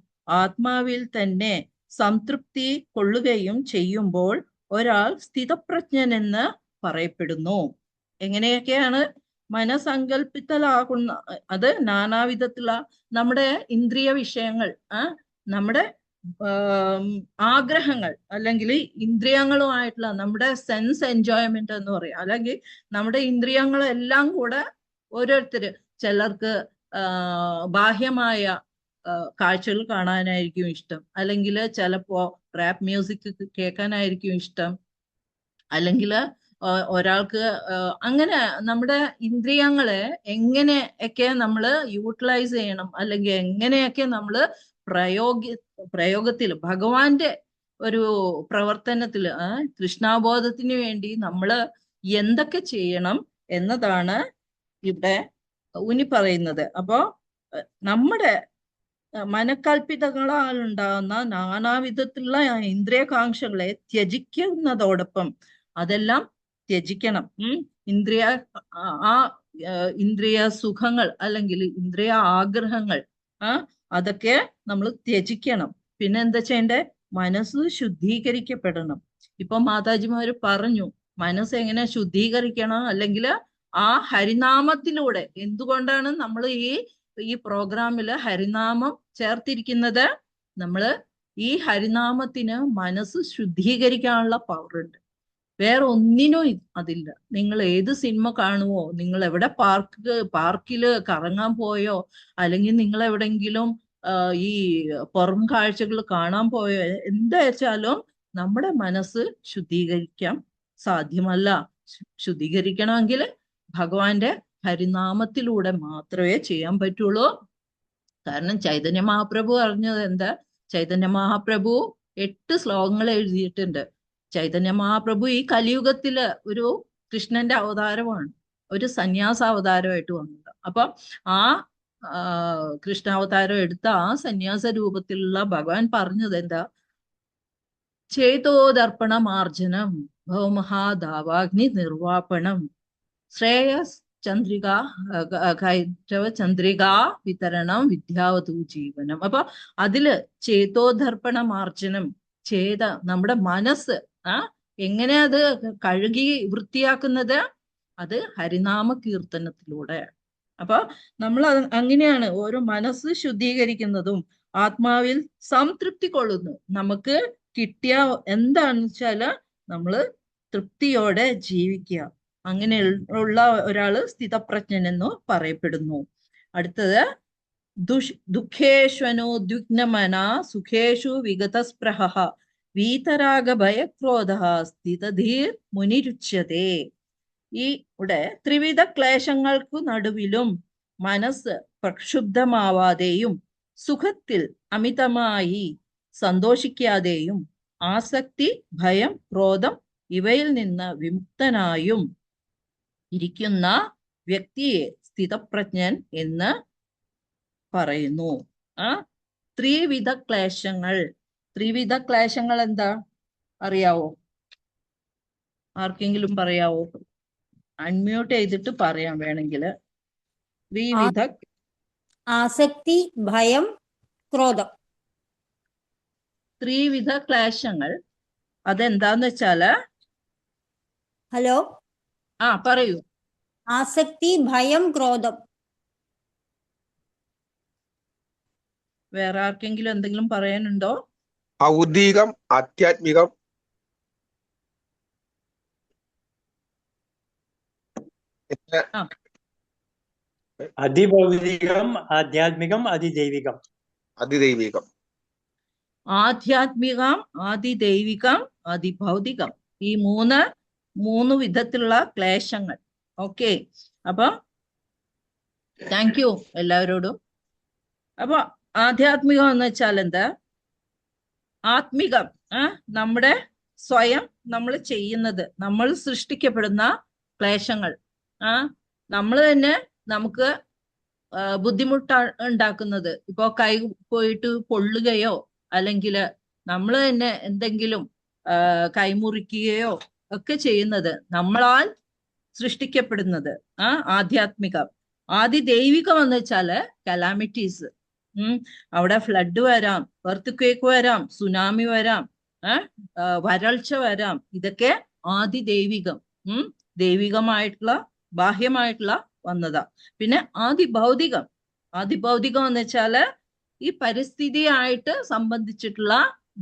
ആത്മാവിൽ തന്നെ സംതൃപ്തി കൊള്ളുകയും ചെയ്യുമ്പോൾ ഒരാൾ സ്ഥിതപ്രജ്ഞനെന്ന് പറയപ്പെടുന്നു. എങ്ങനെയൊക്കെയാണ് മനസങ്കല്പിതലാകുന്ന? അത് നാനാവിധത്തിലുള്ള നമ്മുടെ ഇന്ദ്രിയ വിഷയങ്ങൾ, നമ്മുടെ ആഗ്രഹങ്ങൾ, അല്ലെങ്കിൽ ഇന്ദ്രിയങ്ങളുമായിട്ടുള്ള നമ്മുടെ സെൻസ് എൻജോയ്മെന്റ് എന്ന് പറയാം, അല്ലെങ്കിൽ നമ്മുടെ ഇന്ദ്രിയങ്ങളെല്ലാം കൂടെ ഓരോരുത്തര്, ചിലർക്ക് ബാഹ്യമായ കാഴ്ചകൾ കാണാനായിരിക്കും ഇഷ്ടം, അല്ലെങ്കിൽ ചിലപ്പോ റാപ്പ് മ്യൂസിക് കേൾക്കാനായിരിക്കും ഇഷ്ടം, അല്ലെങ്കിൽ ഒരാൾക്ക് അങ്ങനെ നമ്മുടെ ഇന്ദ്രിയങ്ങളെ എങ്ങനെയൊക്കെ നമ്മൾ യൂട്ടിലൈസ് ചെയ്യണം, അല്ലെങ്കിൽ എങ്ങനെയൊക്കെ നമ്മൾ പ്രയോഗത്തിൽ ഭഗവാന്റെ ഒരു പ്രവർത്തനത്തിൽ കൃഷ്ണാബോധത്തിന് വേണ്ടി നമ്മൾ എന്തൊക്കെ ചെയ്യണം എന്നതാണ് ഇവിടെ ഊന്നി പറയുന്നത്. അപ്പോ നമ്മുടെ മനക്കൽപ്പിതങ്ങളാൽ ഉണ്ടാകുന്ന നാനാവിധത്തിലുള്ള ഇന്ദ്രിയകാംക്ഷകളെ ത്യജിക്കുന്നതോടൊപ്പം അതെല്ലാം ത്യജിക്കണം. ഇന്ദ്രിയ ആ ഇന്ദ്രിയ സുഖങ്ങൾ അല്ലെങ്കിൽ ഇന്ദ്രിയ ആഗ്രഹങ്ങൾ അതൊക്കെ നമ്മൾ ത്യജിക്കണം. പിന്നെ എന്താ ചെയ്യണ്ടേ? മനസ്സ് ശുദ്ധീകരിക്കപ്പെടണം. ഇപ്പൊ മാതാജിമാര് പറഞ്ഞു മനസ്സ് എങ്ങനെ ശുദ്ധീകരിക്കണം, അല്ലെങ്കിൽ ആ ഹരിനാമത്തിലൂടെ. എന്തുകൊണ്ടാണ് നമ്മൾ ഈ പ്രോഗ്രാമില് ഹരിനാമം ചേർത്തിരിക്കുന്നത്? നമ്മള് ഈ ഹരിനാമത്തിന് മനസ്സ് ശുദ്ധീകരിക്കാനുള്ള പവർ ഉണ്ട്. വേറെ ഒന്നിനും അതില്ല. നിങ്ങൾ ഏത് സിനിമ കാണുവോ, നിങ്ങൾ എവിടെ പാർക്കില് കറങ്ങാൻ പോയോ, അല്ലെങ്കിൽ നിങ്ങൾ എവിടെങ്കിലും ഈ പുറം കാഴ്ചകൾ കാണാൻ പോയോ, എന്താ വെച്ചാലും നമ്മുടെ മനസ്സ് ശുദ്ധീകരിക്കാൻ സാധ്യമല്ല. ശുദ്ധീകരിക്കണമെങ്കിൽ ഭഗവാന്റെ ഹരിനാമത്തിലൂടെ മാത്രമേ ചെയ്യാൻ പറ്റുള്ളൂ. കാരണം ചൈതന്യ മഹാപ്രഭു പറഞ്ഞത് എന്താ? ചൈതന്യ മഹാപ്രഭു 8 ശ്ലോകങ്ങൾ എഴുതിയിട്ടുണ്ട്. ചൈതന്യ മഹാപ്രഭു ഈ കലിയുഗത്തില് ഒരു കൃഷ്ണന്റെ അവതാരമാണ്, ഒരു സന്യാസ അവതാരമായിട്ട് വന്നത്. അപ്പൊ ആ കൃഷ്ണാവതാരം എടുത്ത ആ സന്യാസ രൂപത്തിലുള്ള ഭഗവാൻ പറഞ്ഞത് എന്താ? ചേതോദർപ്പണ മാർജനം ഭൗമഹാദാവാഗ്നി നിർവാപണം ശ്രേയസ് ചന്ദ്രികാ വിതരണം വിദ്യാവതൂ ജീവനം. അപ്പൊ അതില് ചേതോദർപ്പണ മാർജനം, നമ്മുടെ മനസ്സ് എങ്ങനെ അത് കഴുകി വൃത്തിയാക്കുന്നത്? അത് ഹരിനാമ കീർത്തനത്തിലൂടെ. അപ്പൊ നമ്മൾ അങ്ങനെയാണ് ഓരോ മനസ്സ് ശുദ്ധീകരിക്കുന്നതും ആത്മാവിൽ സംതൃപ്തി കൊള്ളുന്നു. നമുക്ക് കിട്ടിയ എന്താണെന്ന് വെച്ചാല് നമ്മള് തൃപ്തിയോടെ ജീവിക്കുക. അങ്ങനെയുള്ള ഒരാള് സ്ഥിതപ്രജ്ഞനെന്ന് പറയപ്പെടുന്നു. അടുത്തത് ദുഃഖേഷ്വനോദ്വിഗ്നമന സുഖേഷു വിഗതസ്പൃഹ വീതരാഗഭയക്രോധ സ്ഥിതധീർ മുനിരുച്യതേ. ഇവിടെ ത്രിവിധ ക്ലേശങ്ങൾക്കു നടുവിലും മനസ്സ് പ്രക്ഷുബ്ധമാവാതെയും സുഖത്തിൽ അമിതമായി സന്തോഷിക്കാതെയും ആസക്തി, ഭയം, ക്രോധം ഇവയിൽ നിന്ന് വിമുക്തനായും ഇരിക്കുന്ന വ്യക്തിയെ സ്ഥിതപ്രജ്ഞൻ എന്ന് പറയുന്നു. ത്രിവിധ ക്ലേശങ്ങൾ എന്താ അറിയാവോ? ആർക്കെങ്കിലും പറയാവോ? അൺമ്യൂട്ട് ചെയ്തിട്ട് പറയാം വേണമെങ്കിൽ. ത്രിവിധ ആസക്തി, ഭയം, ക്രോധം. ത്രിവിധ ക്ലേശങ്ങൾ അതെന്താന്ന് വെച്ചാല്, ഹലോ, പറയൂ. ആസക്തി, ഭയം, ക്രോധം. വേറെ ആർക്കെങ്കിലും എന്തെങ്കിലും പറയാനുണ്ടോ? ഔദ്ധികം, ആധ്യാത്മികം, അതിഭൗതികം, ആധ്യാത്മികം, അതിദൈവികം. അതിദൈവികം. ആധ്യാത്മികം, അതിദൈവികം, അതിഭൗതികം. ഈ മൂന്ന് വിധത്തിലുള്ള ക്ലേശങ്ങൾ. ഓക്കെ, അപ്പൊ താങ്ക് യു എല്ലാവരോടും. അപ്പൊ ആധ്യാത്മികം എന്ന് വെച്ചാൽ എന്താ? ആത്മികം, നമ്മുടെ സ്വയം നമ്മൾ ചെയ്യുന്നത്, നമ്മൾ സൃഷ്ടിക്കപ്പെടുന്ന ക്ലേശങ്ങൾ, നമ്മൾ തന്നെ നമുക്ക് ബുദ്ധിമുട്ട് ഉണ്ടാക്കുന്നത്. ഇപ്പോ കൈ പോയിട്ട് പൊള്ളുകയോ അല്ലെങ്കിൽ നമ്മൾ തന്നെ എന്തെങ്കിലും കൈമുറിക്കുകയോ ഒക്കെ ചെയ്യുന്നത് നമ്മളാൽ സൃഷ്ടിക്കപ്പെടുന്നത് ആധ്യാത്മികം. ആദിദൈവികം എന്ന് വെച്ചാല് കലാമിറ്റീസ്. അവിടെ ഫ്ലഡ് വരാം, എർത്ത്ക്വേക്ക് വരാം, സുനാമി വരാം, വരൾച്ച വരാം. ഇതൊക്കെ ആദിദൈവികം, ദൈവികമായിട്ടുള്ള ബാഹ്യമായിട്ടുള്ള വന്നതാ. പിന്നെ ആദിഭൗതികം എന്ന് വെച്ചാല് ഈ പരിസ്ഥിതിയായിട്ട് സംബന്ധിച്ചിട്ടുള്ള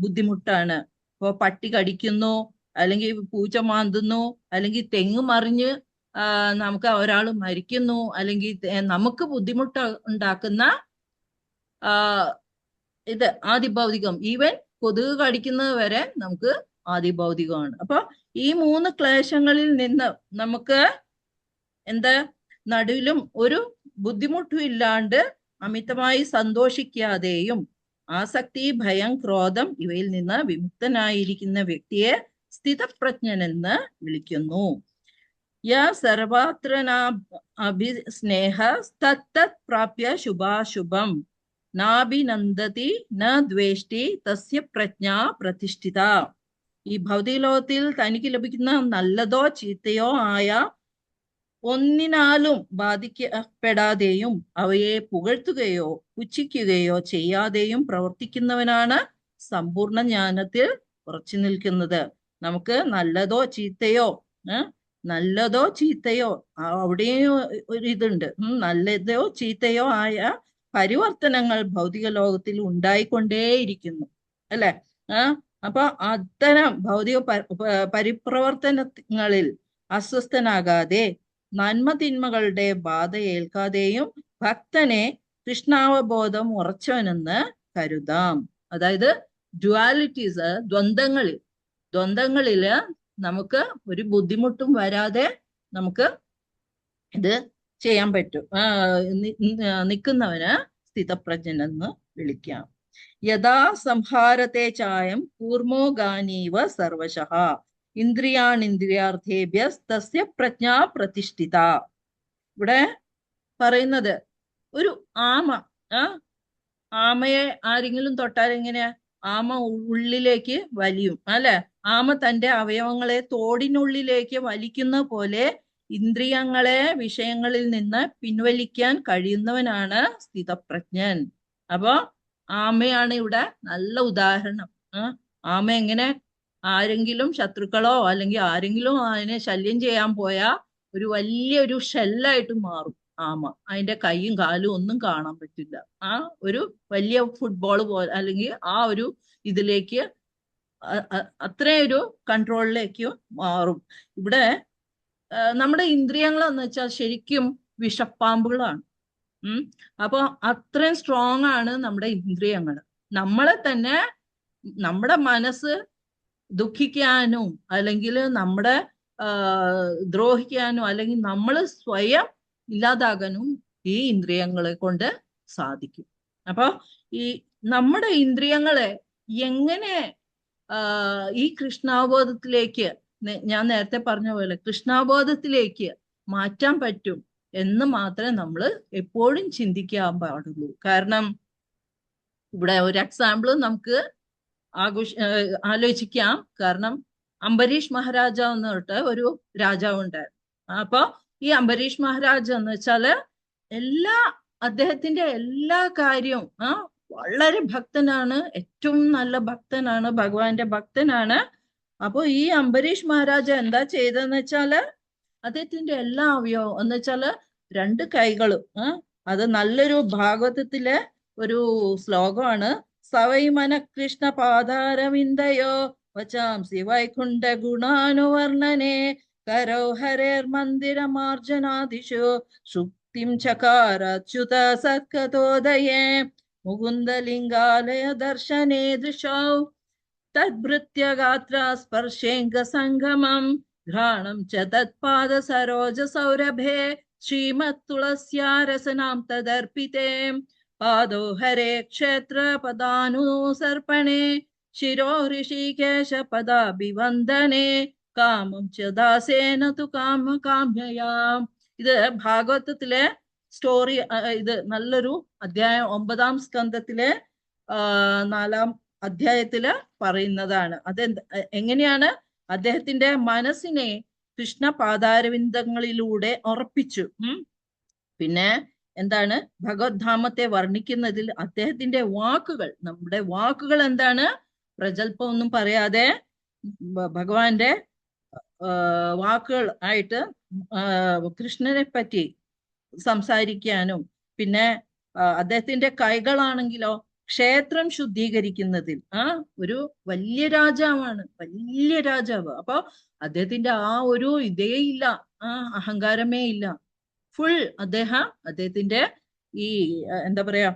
ബുദ്ധിമുട്ടാണ്. ഇപ്പൊ പട്ടി കടിക്കുന്നു, അല്ലെങ്കിൽ പൂച്ച മാന്തുന്നു, അല്ലെങ്കിൽ തെങ്ങ് മറിഞ്ഞ് നമുക്ക് ഒരാൾ മരിക്കുന്നു, അല്ലെങ്കിൽ നമുക്ക് ബുദ്ധിമുട്ട് ഉണ്ടാക്കുന്ന ഇത് ആദിഭൗതികം. ഈവൻ കൊതുക് കടിക്കുന്നത് വരെ നമുക്ക് ആദിഭൗതികമാണ്. അപ്പൊ ഈ 3 ക്ലേശങ്ങളിൽ നിന്ന് നമുക്ക് എന്താ നടുവിലും ഒരു ബുദ്ധിമുട്ടും ഇല്ലാണ്ട് അമിതമായി സന്തോഷിക്കാതെയും ആസക്തി, ഭയം, ക്രോധം ഇവയിൽ നിന്ന് വിമുക്തനായിരിക്കുന്ന വ്യക്തിയെ സ്ഥിതപ്രജ്ഞനെന്ന് വിളിക്കുന്നു. യ സർവത്ര അഭിസ്നേഹ തത്തത് പ്രാപ്യ ശുഭാശുഭം നാഭിനന്ദതി ന ദ്വേഷ്ടി തസ്യ പ്രജ്ഞ പ്രതിഷ്ഠിത. ഈ ഭൗതിക ലോകത്തിൽ തനിക്ക് ലഭിക്കുന്ന നല്ലതോ ചീത്തയോ ആയ ഒന്നിനാലും ബാധിക്കപ്പെടാതെയും അവയെ പുകഴ്ത്തുകയോ പുച്ഛിക്കുകയോ ചെയ്യാതെയും പ്രവർത്തിക്കുന്നവനാണ് സമ്പൂർണ്ണ ജ്ഞാനത്തിൽ ഉറച്ചു നിൽക്കുന്നത്. നമുക്ക് നല്ലതോ ചീത്തയോ അവിടെയും ഒരു ഇതുണ്ട്. നല്ലതോ ചീത്തയോ ആയ പരിവർത്തനങ്ങൾ ഭൗതിക ലോകത്തിൽ ഉണ്ടായിക്കൊണ്ടേയിരിക്കുന്നു, അല്ലെ? അപ്പൊ അത്തരം ഭൗതിക പരിപ്രവർത്തനങ്ങളിൽ അസ്വസ്ഥനാകാതെ നന്മതിന്മകളുടെ ബാധ ഏൽക്കാതെയും ഭക്തനെ കൃഷ്ണാവബോധം ഉറച്ചവനെന്ന് കരുതാം. അതായത് ഡ്യുവാലിറ്റീസ്, ദ്വന്ദ്ങ്ങളില് നമുക്ക് ഒരു ബുദ്ധിമുട്ടും വരാതെ നമുക്ക് ഇത് ചെയ്യാൻ പറ്റും. നിൽക്കുന്നവന് സ്ഥിതപ്രജ്ഞനെന്ന് വിളിക്കാം. യഥാ സംഹാരത്തെ ചായം കൂർമോ ഗാനീവ സർവശഃ ഇന്ദ്രിയാണിന്ദ്രിയാർത്ഥേഭ്യ തസ്യ പ്രജ്ഞാ പ്രതിഷ്ഠിത. ഇവിടെ പറയുന്നത് ഒരു ആമയെ ആരെങ്കിലും തൊട്ടാൽ എങ്ങനെയാ? ആമ ഉള്ളിലേക്ക് വലിയും, അല്ലെ? ആമ തന്റെ അവയവങ്ങളെ തോടിനുള്ളിലേക്ക് വലിക്കുന്ന പോലെ ഇന്ദ്രിയങ്ങളെ വിഷയങ്ങളിൽ നിന്ന് പിൻവലിക്കാൻ കഴിയുന്നവനാണ് സ്ഥിതപ്രജ്ഞൻ. അപ്പൊ ആമയാണ് ഇവിടെ നല്ല ഉദാഹരണം. ആമ എങ്ങനെ ആരെങ്കിലും ശത്രുക്കളോ അല്ലെങ്കിൽ ആരെങ്കിലും അതിനെ ശല്യം ചെയ്യാൻ പോയാൽ ഒരു വലിയൊരു ഷെല്ലായിട്ട് മാറും ആമ. അതിന്റെ കൈയും കാലും ഒന്നും കാണാൻ പറ്റില്ല. ഒരു വലിയ ഫുട്ബോൾ പോലെ അല്ലെങ്കിൽ ആ ഒരു ഇതിലേക്ക് അത്രയൊരു കൺട്രോളിലേക്ക് മാറും. ഇവിടെ നമ്മുടെ ഇന്ദ്രിയങ്ങൾ എന്ന് വെച്ചാൽ ശരിക്കും വിഷപ്പാമ്പുകളാണ്. അപ്പൊ അത്രയും സ്ട്രോങ് ആണ് നമ്മുടെ ഇന്ദ്രിയങ്ങൾ. നമ്മളെ തന്നെ നമ്മുടെ മനസ്സ് ദുഃഖിക്കാനും അല്ലെങ്കിൽ നമ്മുടെ ദ്രോഹിക്കാനും അല്ലെങ്കിൽ നമ്മൾ സ്വയം ഇല്ലാതാകാനും ഈ ഇന്ദ്രിയങ്ങളെ കൊണ്ട് സാധിക്കും. അപ്പൊ ഈ നമ്മുടെ ഇന്ദ്രിയങ്ങളെ എങ്ങനെ ഈ കൃഷ്ണാവബോധത്തിലേക്ക്, ഞാൻ നേരത്തെ പറഞ്ഞ പോലെ കൃഷ്ണാവബോധത്തിലേക്ക് മാറ്റാൻ പറ്റും എന്ന് മാത്രമേ നമ്മൾ എപ്പോഴും ചിന്തിക്കാൻ പാടുള്ളൂ. കാരണം ഇവിടെ ഒരു എക്സാമ്പിൾ നമുക്ക് ആലോചിക്കാം. കാരണം അംബരീഷ് മഹാരാജാവ് എന്ന് പറഞ്ഞിട്ട് ഒരു രാജാവ് ഉണ്ടായിരുന്നു. അപ്പൊ ഈ അംബരീഷ് മഹാരാജ എന്ന് വെച്ചാല് അദ്ദേഹത്തിന്റെ എല്ലാ കാര്യവും വളരെ ഭക്തനാണ്, ഏറ്റവും നല്ല ഭക്തനാണ്, ഭഗവാന്റെ ഭക്തനാണ്. അപ്പൊ ഈ അംബരീഷ് മഹാരാജ എന്താ ചെയ്തതെന്ന് വെച്ചാല് അദ്ദേഹത്തിന്റെ എല്ലാ അവയവവും എന്ന് വെച്ചാല് 2 കൈകളും അത് നല്ലൊരു ഭാഗവതത്തിലെ ഒരു ശ്ലോകമാണ്. സവൈമന കൃഷ്ണ പാദാരവിന്ദയോ വചാംസി വൈകുണ്ഠ ഗുണാനുവർണ്ണനെ കരോ ഹരേർ മന്ദിരമാർജനാദിഷു ശുക്തിം ചകാരച്യുത സത്കതോദയേ മുകുന്ദലിംഗാലയ ദർശനേ ദൃശൗ തദ്ഭൃത്യ ഗാത്ര സ്പർശേംഗ സംഗമം ഘ്രാണം ച തത്പാദ സരോജ സൗരഭേ ശ്രീമത് തുളസ്യാ രസനാം തദർപ്പിതേ പാദോ ഹരേ ക്ഷേത്ര പദാനുസർപ്പണേ ശിരോ ഋഷികേശ പദാഭിവന്ദനേ കാമം ച ദാസേന തു കാമ്യയാം. ഇത് ഭാഗവതത്തിലെ സ്റ്റോറി. ഇത് നല്ലൊരു അധ്യായം 9-ാം സ്കന്ധത്തിലെ 4-ാം അധ്യായത്തില് പറയുന്നതാണ്. എങ്ങനെയാണ് അദ്ദേഹത്തിന്റെ മനസ്സിനെ കൃഷ്ണ പാദാരവിന്ദങ്ങളിലൂടെ ഉറപ്പിച്ചു. പിന്നെ എന്താണ് ഭഗവത്ധാമത്തെ വർണ്ണിക്കുന്നതിൽ അദ്ദേഹത്തിന്റെ വാക്കുകൾ, നമ്മുടെ വാക്കുകൾ എന്താണ്? പ്രജൽപ്പം ഒന്നും പറയാതെ ഭഗവാന്റെ വാക്കുകൾ ആയിട്ട് കൃഷ്ണനെ പറ്റി സംസാരിക്കാനും, പിന്നെ അദ്ദേഹത്തിന്റെ കൈകളാണെങ്കിലോ ക്ഷേത്രം ശുദ്ധീകരിക്കുന്നതിൽ ഒരു വലിയ രാജാവാണ്, വലിയ രാജാവ്. അപ്പൊ അദ്ദേഹത്തിന്റെ ആ ഒരു ഇതേ ഇല്ല, അഹങ്കാരമേ ഇല്ല. ഫുൾ അദ്ദേഹത്തിന്റെ ഈ എന്താ പറയാ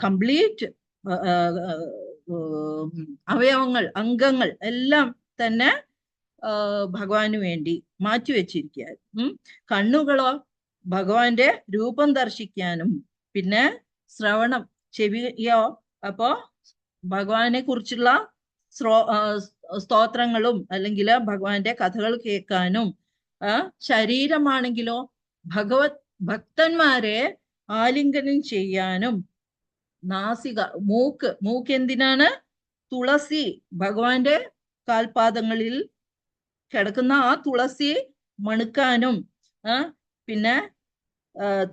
കംപ്ലീറ്റ് അവയവങ്ങൾ, അംഗങ്ങൾ എല്ലാം തന്നെ ഭഗവാന് വേണ്ടി മാറ്റിവെച്ചിരിക്കുകയായിരുന്നു. കണ്ണുകളോ ഭഗവാന്റെ രൂപം ദർശിക്കാനും, പിന്നെ ശ്രവണം, ചെവിയോ അപ്പോ ഭഗവാനെ കുറിച്ചുള്ള സ്തോത്രങ്ങളും അല്ലെങ്കിൽ ഭഗവാന്റെ കഥകൾ കേൾക്കാനും, ശരീരമാണെങ്കിലോ ഭക്തന്മാരെ ആലിംഗനം ചെയ്യാനും നാസിക, മൂക്ക് എന്തിനാണ്? തുളസി, ഭഗവാന്റെ കാൽപാദങ്ങളിൽ കിടക്കുന്ന ആ തുളസി മണുക്കാനും പിന്നെ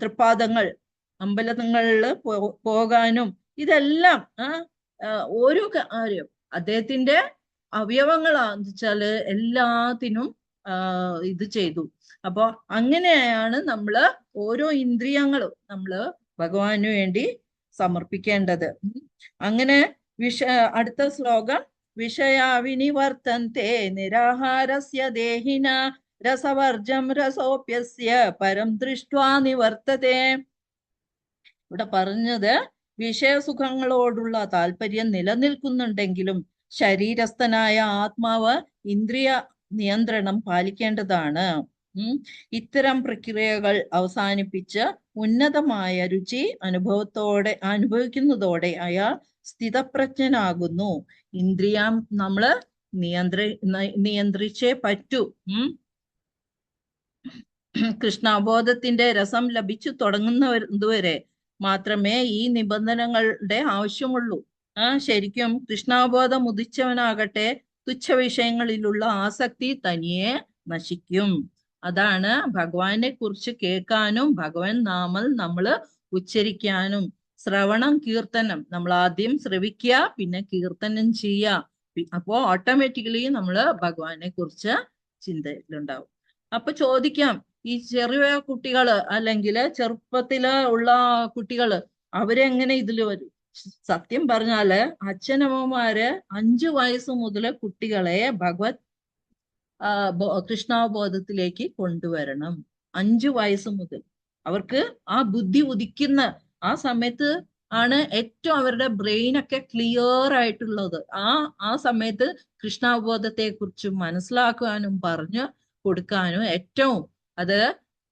തൃപ്പാദങ്ങൾ അമ്പലങ്ങളിൽ പോകാനും, ഇതെല്ലാം ഓരോ കാര്യം അദ്ദേഹത്തിന്റെ അവയവങ്ങളാന്ന് വെച്ചാല് എല്ലാത്തിനും ഇത് ചെയ്തു. അപ്പൊ അങ്ങനെയാണ് നമ്മള് ഓരോ ഇന്ദ്രിയങ്ങളും നമ്മള് ഭഗവാന് വേണ്ടി സമർപ്പിക്കേണ്ടത്. അങ്ങനെ അടുത്ത ശ്ലോകം, വിഷയാവിനിവർത്തന്തെ നിരാഹാരസ്യ ദേഹിന രസവർജം രസോപ്യസ്യ പരം ദൃഷ്ട്വാ നിവർത്തതേ. ഇവിടെ പറഞ്ഞത് വിഷയസുഖങ്ങളോടുള്ള താല്പര്യം നിലനിൽക്കുന്നുണ്ടെങ്കിലും ശരീരസ്ഥനായ ആത്മാവ് ഇന്ദ്രിയ നിയന്ത്രണം പാലിക്കേണ്ടതാണ്. ഇത്തരം പ്രക്രിയകൾ അവസാനിപ്പിച്ച് ഉന്നതമായ രുചി അനുഭവിക്കുന്നതോടെ അയാൾ സ്ഥിതപ്രജ്ഞനാകുന്നു. ഇന്ദ്രിയം നമ്മള് നിയന്ത്രിച്ചേ പറ്റൂ. കൃഷ്ണാബോധത്തിന്റെ രസം ലഭിച്ചു തുടങ്ങുന്നതുവരെ മാത്രമേ ഈ നിബന്ധനകളുടെ ആവശ്യമുള്ളൂ. ശരിക്കും കൃഷ്ണാബോധം ഉദിച്ചവനാകട്ടെ തുച്ഛ വിഷയങ്ങളിലുള്ള ആസക്തി തനിയെ നശിക്കും. അതാണ് ഭഗവാനെ കുറിച്ച് കേൾക്കാനും ഭഗവാൻ നാമം നമ്മള് ഉച്ചരിക്കാനും. ശ്രവണം, കീർത്തനം, നമ്മൾ ആദ്യം ശ്രവിക്കുക, പിന്നെ കീർത്തനം ചെയ്യുക. അപ്പോ ഓട്ടോമാറ്റിക്കലി നമ്മള് ഭഗവാനെ കുറിച്ച് ചിന്തയിലുണ്ടാവും. അപ്പൊ ചോദിക്കാം, ഈ ചെറിയ കുട്ടികള് അല്ലെങ്കിൽ ചെറുപ്പത്തില് ഉള്ള കുട്ടികള് അവരെങ്ങനെ ഇതില് വരും? സത്യം പറഞ്ഞാല് അച്ഛനമ്മമാര് 5 വയസ്സ് മുതൽ കുട്ടികളെ ഭഗവത് കൃഷ്ണാവബോധത്തിലേക്ക് കൊണ്ടുവരണം. 5 വയസ്സ് മുതൽ അവർക്ക് ആ ബുദ്ധി ഉദിക്കുന്ന ആ സമയത്ത് ആണ് ഏറ്റവും അവരുടെ ബ്രെയിനൊക്കെ ക്ലിയർ ആയിട്ടുള്ളത്. ആ സമയത്ത് കൃഷ്ണാവബോധത്തെ കുറിച്ച് മനസ്സിലാക്കാനും പറഞ്ഞു കൊടുക്കാനും ഏറ്റവും അത്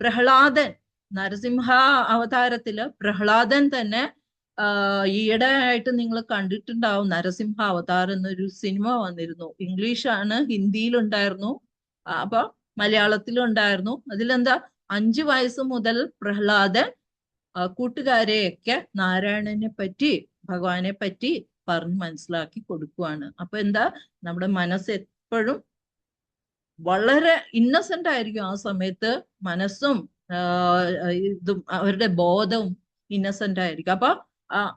പ്രഹ്ലാദൻ, നരസിംഹ അവതാരത്തില് പ്രഹ്ലാദൻ തന്നെ ഈയിടെ ആയിട്ട് നിങ്ങൾ കണ്ടിട്ടുണ്ടാവും. നരസിംഹ അവതാരം എന്നൊരു സിനിമ വന്നിരുന്നു. ഇംഗ്ലീഷാണ്, ഹിന്ദിയിലുണ്ടായിരുന്നു, അപ്പൊ മലയാളത്തിലുണ്ടായിരുന്നു. അതിലെന്താ 5 വയസ്സ് മുതൽ പ്രഹ്ലാദൻ കൂട്ടുകാരെയൊക്കെ നാരായണനെ പറ്റി ഭഗവാനെ പറ്റി പറഞ്ഞ് മനസ്സിലാക്കി കൊടുക്കുവാണ്. അപ്പൊ എന്താ, നമ്മുടെ മനസ്സ് എപ്പോഴും വളരെ ഇന്നസെന്റ് ആയിരിക്കും ആ സമയത്ത്. മനസ്സും ഇതും അവരുടെ ബോധവും ഇന്നസെന്റ് ആയിരിക്കും. അപ്പൊ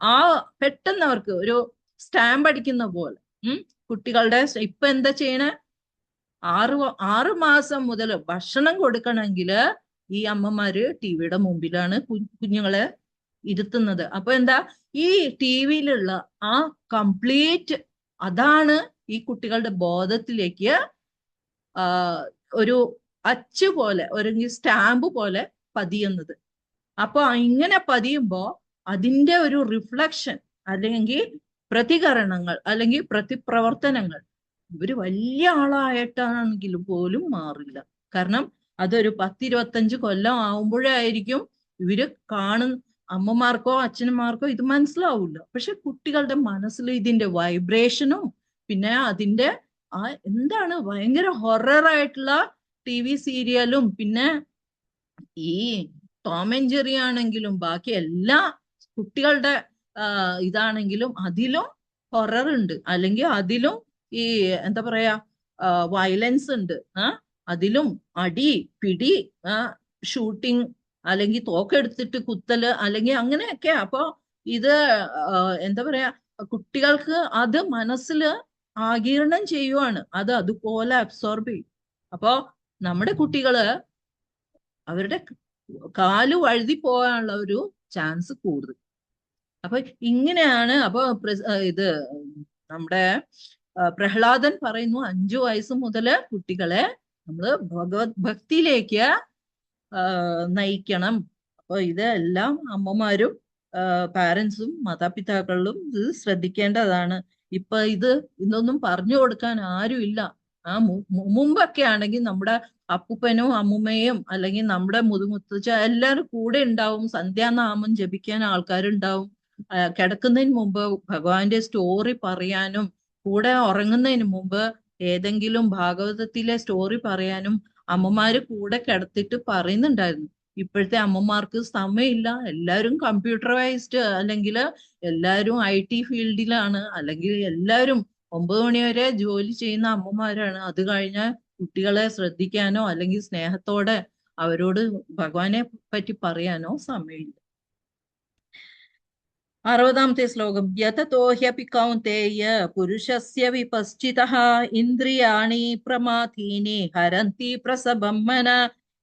ആ പെട്ടെന്ന് അവർക്ക് ഒരു സ്റ്റാമ്പ് അടിക്കുന്ന പോലെ കുട്ടികളുടെ ഇപ്പൊ എന്താ ചെയ്യണേ, 6 മാസം മുതൽ ഭക്ഷണം കൊടുക്കണമെങ്കിൽ ഈ അമ്മമാര് ടിവിയുടെ മുമ്പിലാണ് കുഞ്ഞുങ്ങളെ ഇരുത്തുന്നത്. അപ്പൊ എന്താ, ഈ ടിവിയിലുള്ള ആ കംപ്ലീറ്റ് അതാണ് ഈ കുട്ടികളുടെ ബോധത്തിലേക്ക് ഒരു അച്ച് പോലെ ഒരു സ്റ്റാമ്പ് പോലെ പതിയുന്നത്. അപ്പൊ ഇങ്ങനെ പതിയുമ്പോ അതിന്റെ ഒരു റിഫ്ലക്ഷൻ അല്ലെങ്കിൽ പ്രതികരണങ്ങൾ അല്ലെങ്കിൽ പ്രതിപ്രവർത്തനങ്ങൾ ഇവര് വലിയ ആളായിട്ടാണെങ്കിലും പോലും മാറില്ല. കാരണം അതൊരു 10-25 കൊല്ലം ആവുമ്പോഴായിരിക്കും ഇവര് അമ്മമാർക്കോ അച്ഛനമാർക്കോ ഇത് മനസ്സിലാവില്ല. പക്ഷെ കുട്ടികളുടെ മനസ്സിൽ ഇതിന്റെ വൈബ്രേഷനും പിന്നെ അതിന്റെ എന്താണ് ഭയങ്കര ഹൊറർ ആയിട്ടുള്ള TV സീരിയലും പിന്നെ ഈ ടോം ആൻഡ് ജെറി ആണെങ്കിലും ബാക്കി എല്ലാ കുട്ടികളുടെ ഇതാണെങ്കിലും അതിലും ഹൊറർ ഉണ്ട്, അല്ലെങ്കിൽ അതിലും ഈ എന്താ പറയാ വയലൻസ് ഉണ്ട്. അതിലും അടി പിടി ഷൂട്ടിങ് അല്ലെങ്കിൽ തോക്കെടുത്തിട്ട് കുത്തല് അല്ലെങ്കിൽ അങ്ങനെയൊക്കെ. അപ്പൊ ഇത് എന്താ പറയാ കുട്ടികൾക്ക് അത് മനസ്സിൽ ആഗിരണം ചെയ്യുവാണ്, അത് അതുപോലെ അബ്സോർബ് ചെയ്യും. അപ്പോ നമ്മുടെ കുട്ടികള് അവരുടെ കാല് വഴുതി പോകാനുള്ള ഒരു ചാൻസ് കൂടുതൽ. അപ്പൊ ഇങ്ങനെയാണ്. അപ്പൊ ഇത് നമ്മുടെ പ്രഹ്ലാദൻ പറയുന്നു 5 വയസ്സ് മുതല് കുട്ടികളെ നമ്മള് ഭഗവത് ഭക്തിയിലേക്ക് നയിക്കണം. അപ്പൊ ഇതെല്ലാം അമ്മമാരും പാരൻസും മാതാപിതാക്കളും ഇത് ശ്രദ്ധിക്കേണ്ടതാണ്. ഇപ്പൊ ഇതൊന്നും പറഞ്ഞു കൊടുക്കാൻ ആരുമില്ല. മുമ്പൊക്കെ ആണെങ്കിൽ നമ്മുടെ അപ്പൂപ്പനും അമ്മുമ്മയും അല്ലെങ്കിൽ നമ്മുടെ മുതുമുത്തച്ഛ എല്ലാവരും കൂടെ ഉണ്ടാവും. സന്ധ്യാനാമം ജപിക്കാൻ ആൾക്കാരുണ്ടാവും. കിടക്കുന്നതിന് മുമ്പ് ഭഗവാന്റെ സ്റ്റോറി പറയാനും കൂടെ ഉറങ്ങുന്നതിന് മുമ്പ് ഏതെങ്കിലും ഭാഗവതത്തിലെ സ്റ്റോറി പറയാനും അമ്മമാര് കൂടെ കിടത്തിട്ട് പറയുന്നുണ്ടായിരുന്നു. ഇപ്പോഴത്തെ അമ്മമാർക്ക് സമയമില്ല. എല്ലാവരും കമ്പ്യൂട്ടറൈസ്ഡ്, അല്ലെങ്കിൽ എല്ലാവരും IT ഫീൽഡിലാണ്, അല്ലെങ്കിൽ എല്ലാവരും 9 മണി വരെ ജോലി ചെയ്യുന്ന അമ്മമാരാണ്. അത് കഴിഞ്ഞാൽ കുട്ടികളെ ശ്രദ്ധിക്കാനോ അല്ലെങ്കിൽ സ്നേഹത്തോടെ അവരോട് ഭഗവാനെ പറ്റി പറയാനോ സമയമില്ല. 60ാമത്തെ ശ്ലോകം. യതതോഹ്യപി കൗന്തേയ പുരുഷസ്യ വിപശ്ചിതഃ ഇന്ദ്രിയാണി പ്രമാഥീനി ഹരന്തി പ്രസഭം മന.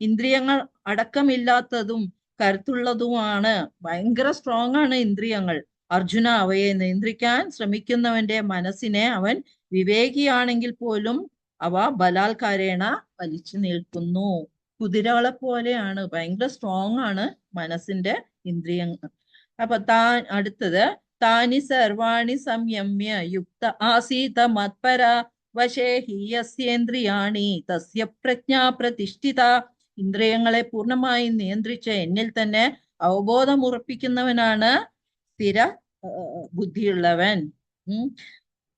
ഇന്ദ്രിയങ്ങൾ അടക്കമില്ലാത്തതും കരുത്തുള്ളതുമാണ്. ഭയങ്കര സ്ട്രോങ് ആണ് ഇന്ദ്രിയങ്ങൾ. അർജുന, അവയെ നിയന്ത്രിക്കാൻ ശ്രമിക്കുന്നവന്റെ മനസ്സിനെ അവൻ വിവേകിയാണെങ്കിൽ പോലും അവ ബലാത്കാരേണ വലിച്ചു നിൽക്കുന്നു. കുതിരകളെ പോലെയാണ്. ഭയങ്കര സ്ട്രോങ് ആണ് മനസ്സിന്റെ ഇന്ദ്രിയങ്ങൾ. അപ്പൊ അടുത്തത്, താനി സർവാണി സംയമ്യ യുക്ത ആസീത മത്പര വശേ ഹി യസ്യേന്ദ്രിയാണി തസ്യ പ്രജ്ഞാ പ്രതിഷ്ഠിത. ഇന്ദ്രിയങ്ങളെ പൂർണ്ണമായി നിയന്ത്രിച്ച എന്നിൽ തന്നെ അവബോധമുറപ്പിക്കുന്നവനാണ് സ്ഥിര ബുദ്ധിയുള്ളവൻ.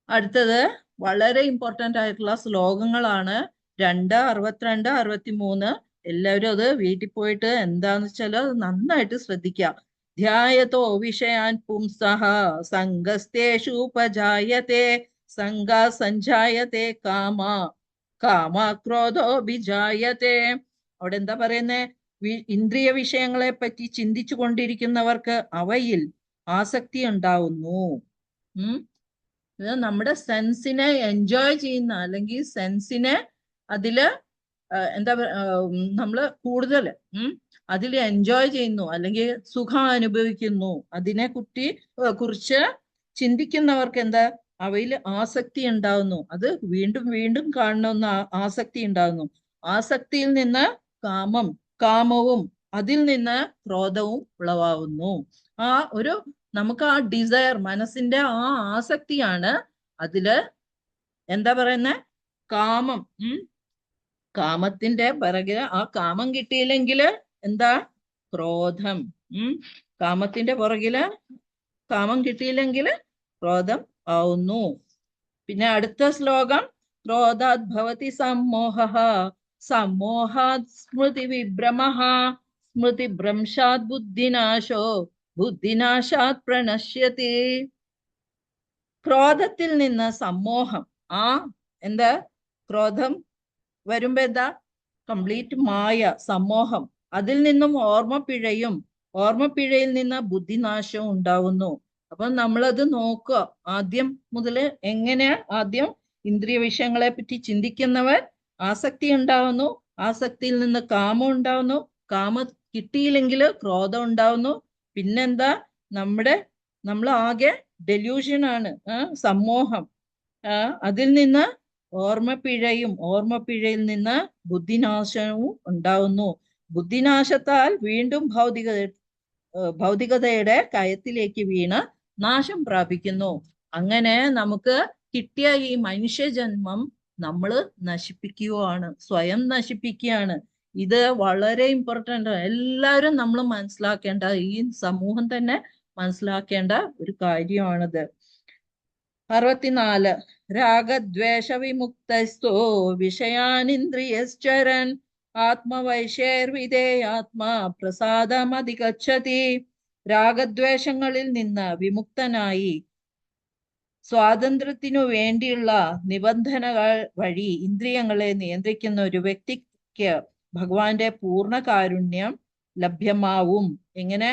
അടുത്തത് വളരെ ഇമ്പോർട്ടന്റ് ആയിട്ടുള്ള ശ്ലോകങ്ങളാണ്. 2, 62, 63. എല്ലാവരും അത് വീട്ടിൽ പോയിട്ട് എന്താന്ന് വെച്ചാൽ നന്നായിട്ട് ശ്രദ്ധിക്കുക. ധ്യായതോ വിഷയാൻ പുംസഃ സംഗസ്തേഷു ഉപജായത്തെ സംഗ സഞ്ജായത്തെ കാമ ക്രോധോ വിജായത്തെ. അവിടെ എന്താ പറയുന്നേ? ഇന്ദ്രിയ വിഷയങ്ങളെ പറ്റി ചിന്തിച്ചു കൊണ്ടിരിക്കുന്നവർക്ക് അവയിൽ ആസക്തി ഉണ്ടാവുന്നു. ഇത് നമ്മുടെ സെൻസിനെ എൻജോയ് ചെയ്യുന്ന, അല്ലെങ്കിൽ സെൻസിനെ അതില് നമ്മള് കൂടുതൽ അതിൽ എൻജോയ് ചെയ്യുന്നു, അല്ലെങ്കിൽ സുഖം അനുഭവിക്കുന്നു. അതിനെ കുറിച്ച് ചിന്തിക്കുന്നവർക്ക് എന്താ? അവയിൽ ആസക്തി ഉണ്ടാവുന്നു. അത് വീണ്ടും വീണ്ടും കാണണമെന്ന് ആസക്തി ഉണ്ടാവുന്നു. ആസക്തിയിൽ നിന്ന് കാമവും അതിൽ നിന്ന് ക്രോധവും ഉളവാകുന്നു. നമുക്ക് ആ ഡിസയർ, മനസ്സിന്റെ ആ ആസക്തിയാണ് അതില് എന്താ പറയുന്നത്? കാമം. കാമത്തിന്റെ പിറകില് ആ കാമം കിട്ടിയില്ലെങ്കിൽ എന്താ? ക്രോധം. കാമത്തിന്റെ പുറകില് കാമം കിട്ടിയില്ലെങ്കിൽ ക്രോധം ആവുന്നു. പിന്നെ അടുത്ത ശ്ലോകം, ക്രോധാത് ഭവതി സമ്മോഹഃ സമ്മോഹാത് സ്മൃതി വിഭ്രമഃ സ്മൃതി ഭ്രംശാത് ബുദ്ധിനാശോ ബുദ്ധിനാശാത് പ്രണശ്യതി. ക്രോധത്തിൽ നിന്ന് സമ്മോഹം, എന്താ? ക്രോധം വരുമ്പോ എന്താ? കംപ്ലീറ്റ് മായ, സമ്മോഹം. അതിൽ നിന്നും ഓർമ്മപ്പിഴയിൽ നിന്ന് ബുദ്ധിനാശവും ഉണ്ടാവുന്നു. അപ്പൊ നമ്മളത് നോക്കുക. ആദ്യം മുതല് എങ്ങനെയാ? ആദ്യം ഇന്ദ്രിയ വിഷയങ്ങളെ പറ്റി ചിന്തിക്കുന്നവർ ആസക്തി ഉണ്ടാവുന്നു. ആസക്തിയിൽ നിന്ന് കാമം ഉണ്ടാവുന്നു. കാമം കിട്ടിയില്ലെങ്കിൽ ക്രോധം ഉണ്ടാവുന്നു. പിന്നെന്താ? നമ്മൾ ആകെ ഡെല്യൂഷൻ ആണ്, സമ്മോഹം. അതിൽ നിന്ന് ഓർമ്മപ്പിഴയിൽ നിന്ന് ബുദ്ധിനാശവും ഉണ്ടാവുന്നു. ബുദ്ധിനാശത്താൽ വീണ്ടും ഭൗതികതയുടെ കയത്തിലേക്ക് വീണ് നാശം പ്രാപിക്കുന്നു. അങ്ങനെ നമുക്ക് കിട്ടിയ ഈ മനുഷ്യജന്മം നമ്മള് നശിപ്പിക്കുകയാണ്, സ്വയം നശിപ്പിക്കുകയാണ്. ഇത് വളരെ ഇമ്പോർട്ടൻ്റ്. എല്ലാവരും നമ്മൾ മനസ്സിലാക്കേണ്ട, ഈ സമൂഹം തന്നെ മനസ്സിലാക്കേണ്ട ഒരു കാര്യമാണിത്. 64. രാഗദ്വേഷ വിമുക്തസ്തോ വിഷയാനിന്ദ്രിയശ്ചരൻ ആത്മവൈശേർവിധേയാത്മാ പ്രസാദമധിഗച്ഛതി. രാഗദ്വേഷങ്ങളിൽ നിന്ന് വിമുക്തനായി സ്വാതന്ത്ര്യത്തിനു വേണ്ടിയുള്ള നിബന്ധനകൾ വഴി ഇന്ദ്രിയങ്ങളെ നിയന്ത്രിക്കുന്ന ഒരു വ്യക്തിക്ക് ഭഗവാന്റെ പൂർണ്ണ കാരുണ്യം ലഭ്യമാവും. എങ്ങനെ?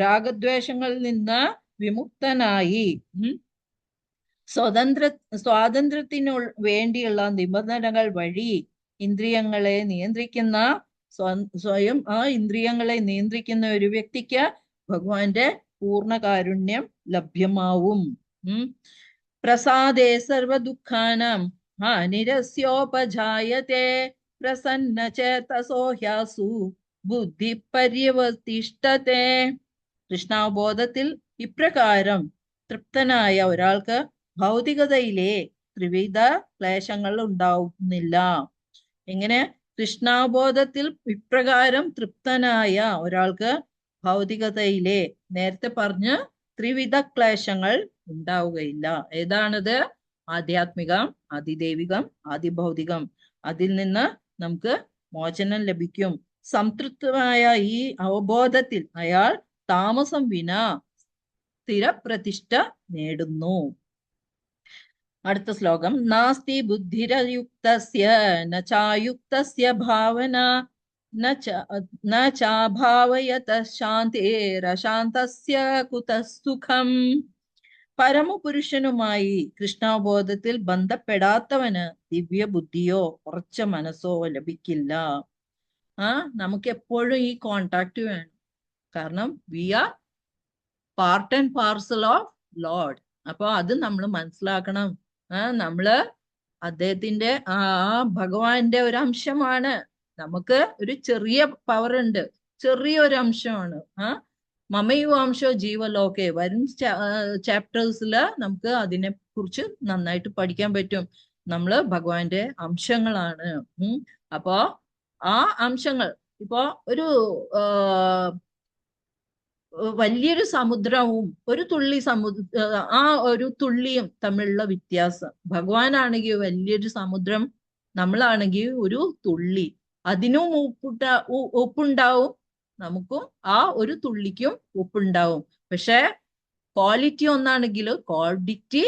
രാഗദ്വേഷങ്ങളിൽ നിന്ന് വിമുക്തനായി സ്വാതന്ത്ര്യത്തിനു വേണ്ടിയുള്ള നിബന്ധനകൾ വഴി ഇന്ദ്രിയങ്ങളെ നിയന്ത്രിക്കുന്ന ഇന്ദ്രിയങ്ങളെ നിയന്ത്രിക്കുന്ന ഒരു വ്യക്തിക്ക് ഭഗവാന്റെ പൂർണ്ണ കാരുണ്യം ലഭ്യമാവും. പ്രസാദേ സർവദുഃഖാനാം ഹാനിരസ്യോപജായത്തെ പ്രസന്നചേതസോ ഹ്യാസു ബുദ്ധി പര്യവതിഷ്ഠത്തെ. കൃഷ്ണാവബോധത്തിൽ ഇപ്രകാരം തൃപ്തനായ ഒരാൾക്ക് ഭൗതികതയിലെ ത്രിവിധ ക്ലേശങ്ങൾ ഉണ്ടാവുന്നില്ല. എങ്ങനെ? കൃഷ്ണാവബോധത്തിൽ ഇപ്രകാരം തൃപ്തനായ ഒരാൾക്ക് ഭൗതികതയിലെ നേരത്തെ പറഞ്ഞ ത്രിവിധ ക്ലേശങ്ങൾ ഉണ്ടാവുകയില്ല. ഏതാണത്? ആധ്യാത്മികം, ആദിദൈവികം, ആദിഭൗതികം. അതിൽ നിന്ന് നമുക്ക് മോചനം ലഭിക്കും. സംതൃപ്തമായ ഈ അവബോധത്തിൽ അയാൾ താമസം വിനാ സ്ഥിരപ്രതിഷ്ഠ നേടുന്നു. അടുത്ത ശ്ലോകം. നാസ്തി ബുദ്ധിരയുക്തസ്യ ന ചായുക്തസ്യ ഭാവന ന ചാഭാവയത ശാന്തേരശാന്തസ്യ കുതഃ സുഖം. പരമപുരുഷനുമായി കൃഷ്ണാബോധത്തിൽ ബന്ധപ്പെടാത്തവന് ദിവ്യ ബുദ്ധിയോ ഉറച്ച മനസ്സോ ലഭിക്കില്ല. നമുക്ക് എപ്പോഴും ഈ കോണ്ടാക്ട് വേണം. കാരണം we are part and parcel of Lord. അപ്പൊ അത് നമ്മൾ മനസ്സിലാക്കണം. നമ്മള് അദ്ദേഹത്തിന്റെ ഭഗവാന്റെ ഒരു അംശമാണ്. നമുക്ക് ഒരു ചെറിയ പവർ ഉണ്ട്, ചെറിയൊരു അംശമാണ്. മമയുവാംശോ ജീവലോകെ വരും ചാപ്റ്റേഴ്സില് നമുക്ക് അതിനെ കുറിച്ച് നന്നായിട്ട് പഠിക്കാൻ പറ്റും. നമ്മള് ഭഗവാന്റെ അംശങ്ങളാണ്. അപ്പോ ആ അംശങ്ങൾ ഇപ്പോ ഒരു വലിയൊരു സമുദ്രവും ഒരു തുള്ളി ആ ഒരു തുള്ളിയും തമ്മിലുള്ള വ്യത്യാസം. ഭഗവാനാണെങ്കിൽ വലിയൊരു സമുദ്രം, നമ്മളാണെങ്കിൽ ഒരു തുള്ളി. അതിനും ഉപ്പുണ്ടാവും, നമുക്കും ആ ഒരു തുള്ളിക്കും ഉപ്പുണ്ടാവും. പക്ഷെ ക്വാളിറ്റി ഒന്നാണെങ്കിൽ ക്വാണ്ടിറ്റി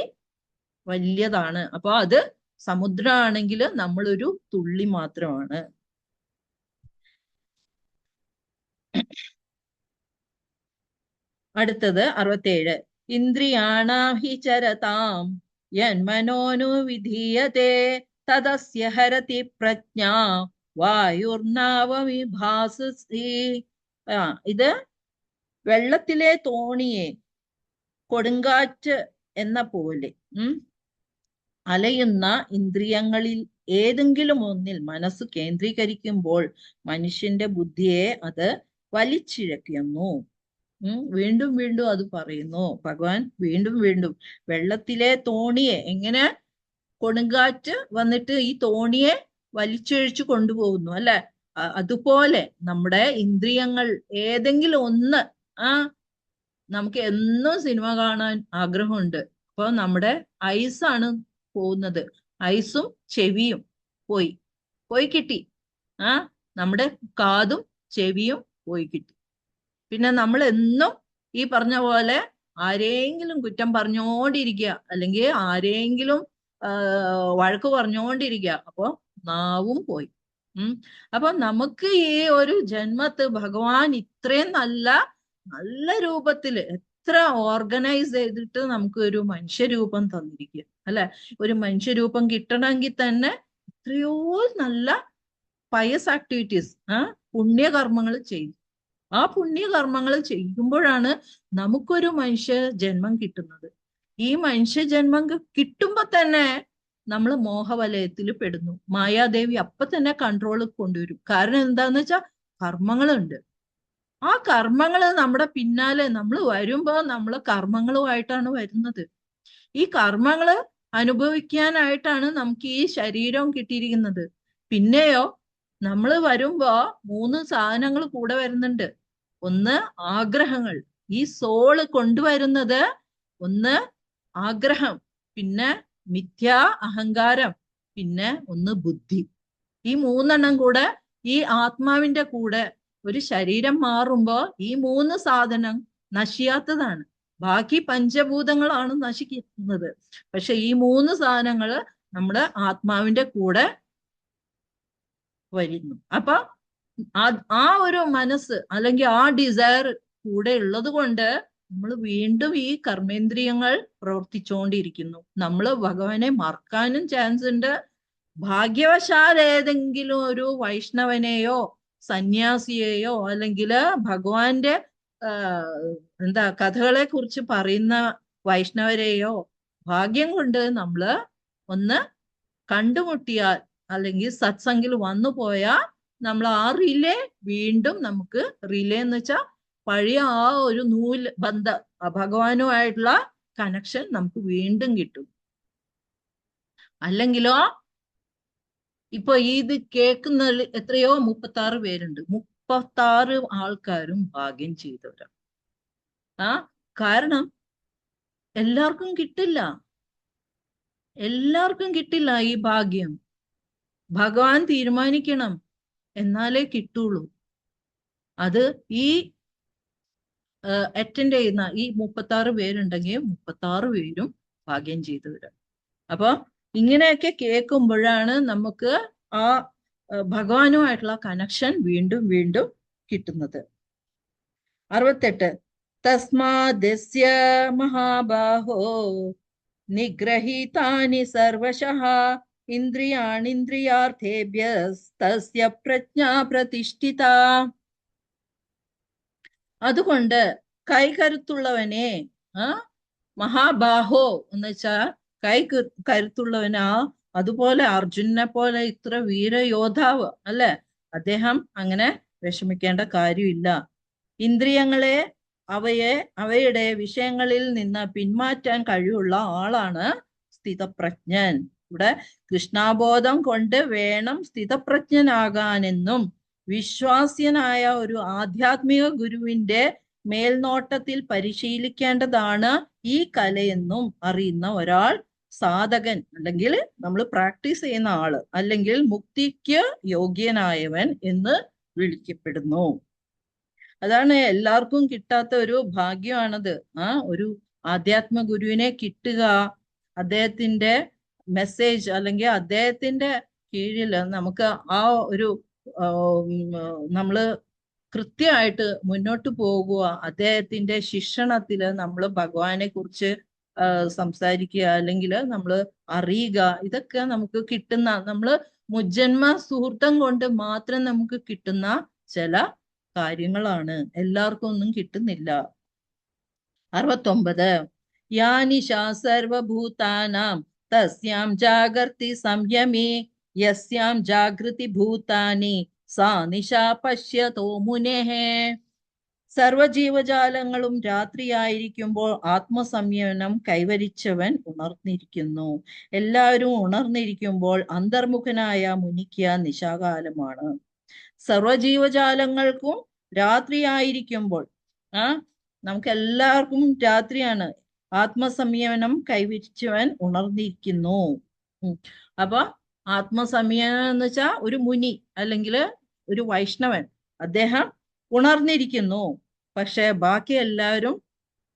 വലിയതാണ്. അപ്പൊ അത് സമുദ്രമാണെങ്കിൽ നമ്മളൊരു തുള്ളി മാത്രമാണ്. അടുത്തത് 67. ഇന്ദ്രിയാണാഹി ചരതാം യന്മനോനു വിധീയതേ തദസ്യ ഹരതി പ്രജ്ഞാ വായുർനാവവിഭാസി. ഇത് വെള്ളത്തിലെ തോണിയെ കൊടുങ്കാറ്റ് എന്ന പോലെ അലയുന്ന ഇന്ദ്രിയങ്ങളിൽ ഏതെങ്കിലും ഒന്നിൽ മനസ്സ് കേന്ദ്രീകരിക്കുമ്പോൾ മനുഷ്യന്റെ ബുദ്ധിയെ അത് വലിച്ചിഴക്കുന്നു. വീണ്ടും വീണ്ടും അത് പറയുന്നു ഭഗവാൻ. വീണ്ടും വീണ്ടും വെള്ളത്തിലെ തോണിയെ എങ്ങനെ കൊടുങ്കാറ്റ് വന്നിട്ട് ഈ തോണിയെ വലിച്ചിഴച്ചു കൊണ്ടുപോകുന്നു അല്ലെ, അതുപോലെ നമ്മുടെ ഇന്ദ്രിയങ്ങൾ ഏതെങ്കിലും ഒന്ന്. നമുക്ക് എന്നും സിനിമ കാണാൻ ആഗ്രഹമുണ്ട്. അപ്പൊ നമ്മുടെ ഐസാണ് പോകുന്നത്. ഐസും ചെവിയും പോയി കിട്ടി. നമ്മുടെ കാതും ചെവിയും പോയി കിട്ടി. പിന്നെ നമ്മൾ എന്നും ഈ പറഞ്ഞ പോലെ ആരെങ്കിലും കുറ്റം പറഞ്ഞോണ്ടിരിക്കുക, അല്ലെങ്കിൽ ആരെങ്കിലും വഴക്ക് പറഞ്ഞോണ്ടിരിക്കുക. അപ്പൊ നാവും പോയി. അപ്പൊ നമുക്ക് ഈ ഒരു ജന്മത്ത് ഭഗവാൻ ഇത്രയും നല്ല രൂപത്തില് എത്ര ഓർഗനൈസ് ചെയ്തിട്ട് നമുക്ക് ഒരു മനുഷ്യരൂപം തന്നിരിക്കുക അല്ലെ. ഒരു മനുഷ്യരൂപം കിട്ടണമെങ്കിൽ തന്നെ എത്രയോ നല്ല പയസ് ആക്ടിവിറ്റീസ്, പുണ്യകർമ്മങ്ങൾ ചെയ്യും. ആ പുണ്യകർമ്മങ്ങൾ ചെയ്യുമ്പോഴാണ് നമുക്കൊരു മനുഷ്യ ജന്മം കിട്ടുന്നത്. ഈ മനുഷ്യ ജന്മം കിട്ടുമ്പോ തന്നെ നമ്മൾ മോഹവലയത്തിൽ പെടുന്നു. മായാദേവി അപ്പൊ തന്നെ കൺട്രോൾ കൊണ്ടുവരും. കാരണം എന്താന്ന് വെച്ചാൽ കർമ്മങ്ങളുണ്ട്. ആ കർമ്മങ്ങൾ നമ്മുടെ പിന്നാലെ നമ്മൾ വരുമ്പോ നമ്മൾ കർമ്മങ്ങളുമായിട്ടാണ് വരുന്നത്. ഈ കർമ്മങ്ങള് അനുഭവിക്കാനായിട്ടാണ് നമുക്ക് ഈ ശരീരം കിട്ടിയിരിക്കുന്നത്. പിന്നെയോ നമ്മൾ വരുമ്പോ 3 സാധനങ്ങൾ കൂടെ വരുന്നുണ്ട്. ഒന്ന് ആഗ്രഹങ്ങൾ, ഈ സോള് കൊണ്ടുവരുന്നത്. ഒന്ന് ആഗ്രഹം, പിന്നെ മിഥ്യാ അഹങ്കാരം, പിന്നെ ഒന്ന് ബുദ്ധി. ഈ 3 കൂടെ ഈ ആത്മാവിന്റെ കൂടെ ഒരു ശരീരം മാറുമ്പോ ഈ 3 സാധനം നശിയാത്തതാണ്. ബാക്കി പഞ്ചഭൂതങ്ങളാണ് നശിക്കുന്നത്. പക്ഷെ ഈ 3 സാധനങ്ങള് നമ്മുടെ ആത്മാവിന്റെ കൂടെ വരുന്നു. അപ്പൊ ആ ഒരു മനസ്സ് അല്ലെങ്കിൽ ആ ഡിസയർ കൂടെ ഉള്ളത് കൊണ്ട് നമ്മൾ വീണ്ടും ഈ കർമ്മേന്ദ്രിയങ്ങൾ പ്രവർത്തിച്ചുകൊണ്ടിരിക്കുന്നു. നമ്മൾ ഭഗവാനെ മറക്കാനും ചാൻസ് ഉണ്ട്. ഭാഗ്യവശാൽ ഏതെങ്കിലും ഒരു വൈഷ്ണവനെയോ സന്യാസിയെയോ അല്ലെങ്കിൽ ഭഗവാന്റെ കഥകളെ കുറിച്ച് പറയുന്ന വൈഷ്ണവരെയോ ഭാഗ്യം കൊണ്ട് നമ്മള് ഒന്ന് കണ്ടുമുട്ടിയാൽ അല്ലെങ്കിൽ സത്സംഗിൽ വന്നു പോയാൽ നമ്മൾ ആ റിലേ വീണ്ടും നമുക്ക് റിലേ എന്ന് വെച്ചാൽ പഴയ ആ ഒരു ബന്ധം ഭഗവാനുമായിട്ടുള്ള കണക്ഷൻ നമുക്ക് വീണ്ടും കിട്ടും. അല്ലെങ്കിലോ ഇപ്പൊ ഇത് കേൾക്കുന്ന എത്രയോ 36 പേരുണ്ട്. 36 ആൾക്കാരും ഭാഗ്യം ചെയ്തവരാണ്. കാരണം എല്ലാവർക്കും കിട്ടില്ല ഈ ഭാഗ്യം. ഭഗവാൻ തീരുമാനിക്കണം, എന്നാലേ കിട്ടുള്ളൂ. അത് ഈ അറ്റൻഡ് ചെയ്യുന്ന ഈ 36 പേരുണ്ടെങ്കിൽ 36 പേരും ഭാഗ്യം ചെയ്തവര്. അപ്പൊ ഇങ്ങനെയൊക്കെ കേൾക്കുമ്പോഴാണ് നമുക്ക് ആ ഭഗവാനുമായിട്ടുള്ള കണക്ഷൻ വീണ്ടും വീണ്ടും കിട്ടുന്നത്. 68 തസ്മാദസ്യ മഹാബാഹോ നിഗ്രഹീതാനി സർവശഃ ഇന്ദ്രിയാണിന്ദ്രിയാർത്ഥേഭ്യസ്തസ്യ പ്രജ്ഞാ പ്രതിഷ്ഠിത. അതുകൊണ്ട് കൈകരുത്തുള്ളവനെ, മഹാബാഹോ എന്ന് വെച്ചാൽ കരുത്തുള്ളവനാ. അതുപോലെ അർജുനെ പോലെ ഇത്ര വീരയോദ്ധാവ് അല്ലെ, അദ്ദേഹം അങ്ങനെ വിഷമിക്കേണ്ട കാര്യമില്ല. ഇന്ദ്രിയങ്ങളെ അവയുടെ വിഷയങ്ങളിൽ നിന്ന് പിന്മാറ്റാൻ കഴിവുള്ള ആളാണ് സ്ഥിതപ്രജ്ഞൻ. ഇവിടെ കൃഷ്ണാബോധം കൊണ്ട് വേണം സ്ഥിതപ്രജ്ഞനാകാനെന്നും വിശ്വാസ്യനായ ഒരു ആധ്യാത്മിക ഗുരുവിന്റെ മേൽനോട്ടത്തിൽ പരിശീലിക്കേണ്ടതാണ് ഈ കലയെന്നും അറിയുന്ന ഒരാൾ സാധകൻ, അല്ലെങ്കിൽ നമ്മൾ പ്രാക്ടീസ് ചെയ്യുന്ന ആള്, അല്ലെങ്കിൽ മുക്തിക്ക് യോഗ്യനായവൻ എന്ന് വിളിക്കപ്പെടുന്നു. അതാണ് എല്ലാവർക്കും കിട്ടാത്ത ഒരു ഭാഗ്യമാണത്. ഒരു ആധ്യാത്മ ഗുരുവിനെ കിട്ടുക, അദ്ദേഹത്തിന്റെ മെസ്സേജ് അല്ലെങ്കിൽ അദ്ദേഹത്തിന്റെ കീഴിൽ നമുക്ക് ആ ഒരു നമ്മള് കൃത്യമായിട്ട് മുന്നോട്ട് പോകുക, അദ്ദേഹത്തിന്റെ ശിക്ഷണത്തില് നമ്മൾ ഭഗവാനെ കുറിച്ച് സംസാരിക്കുക, അല്ലെങ്കിൽ നമ്മൾ അറിയുക, ഇതൊക്കെ നമുക്ക് കിട്ടുന്ന, നമ്മള് മുജ്ജന്മ സുഹൃത്തം കൊണ്ട് മാത്രം നമുക്ക് കിട്ടുന്ന ചില കാര്യങ്ങളാണ്. എല്ലാവർക്കും ഒന്നും കിട്ടുന്നില്ല. 69 യാനിശാ സർവഭൂതാനാം തസ്യാം ജാഗർത്തി സംയമേ യസ്യാം ജാഗൃതി ഭൂതാനി സാ നിശാ പശ്യതോ മുനേഹേ. സർവജീവജാലങ്ങളും രാത്രിയായിരിക്കുമ്പോൾ ആത്മസംയമനം കൈവരിച്ചവൻ ഉണർന്നിരിക്കുന്നു. എല്ലാവരും ഉണർന്നിരിക്കുമ്പോൾ അന്തർമുഖനായ മുനിക്ക് നിശാകാലമാണ്. സർവജീവജാലങ്ങൾക്കും രാത്രിയായിരിക്കുമ്പോൾ, നമുക്ക് എല്ലാവർക്കും രാത്രിയാണ്. ആത്മസംയമനം കൈവരിച്ചവൻ ഉണർന്നിരിക്കുന്നു. അപ്പൊ ആത്മസംയമനം എന്ന് വെച്ചാൽ ഒരു മുനി അല്ലെങ്കിൽ ഒരു വൈഷ്ണവൻ, അദ്ദേഹം ഉണർന്നിരിക്കുന്നു. പക്ഷെ ബാക്കി എല്ലാവരും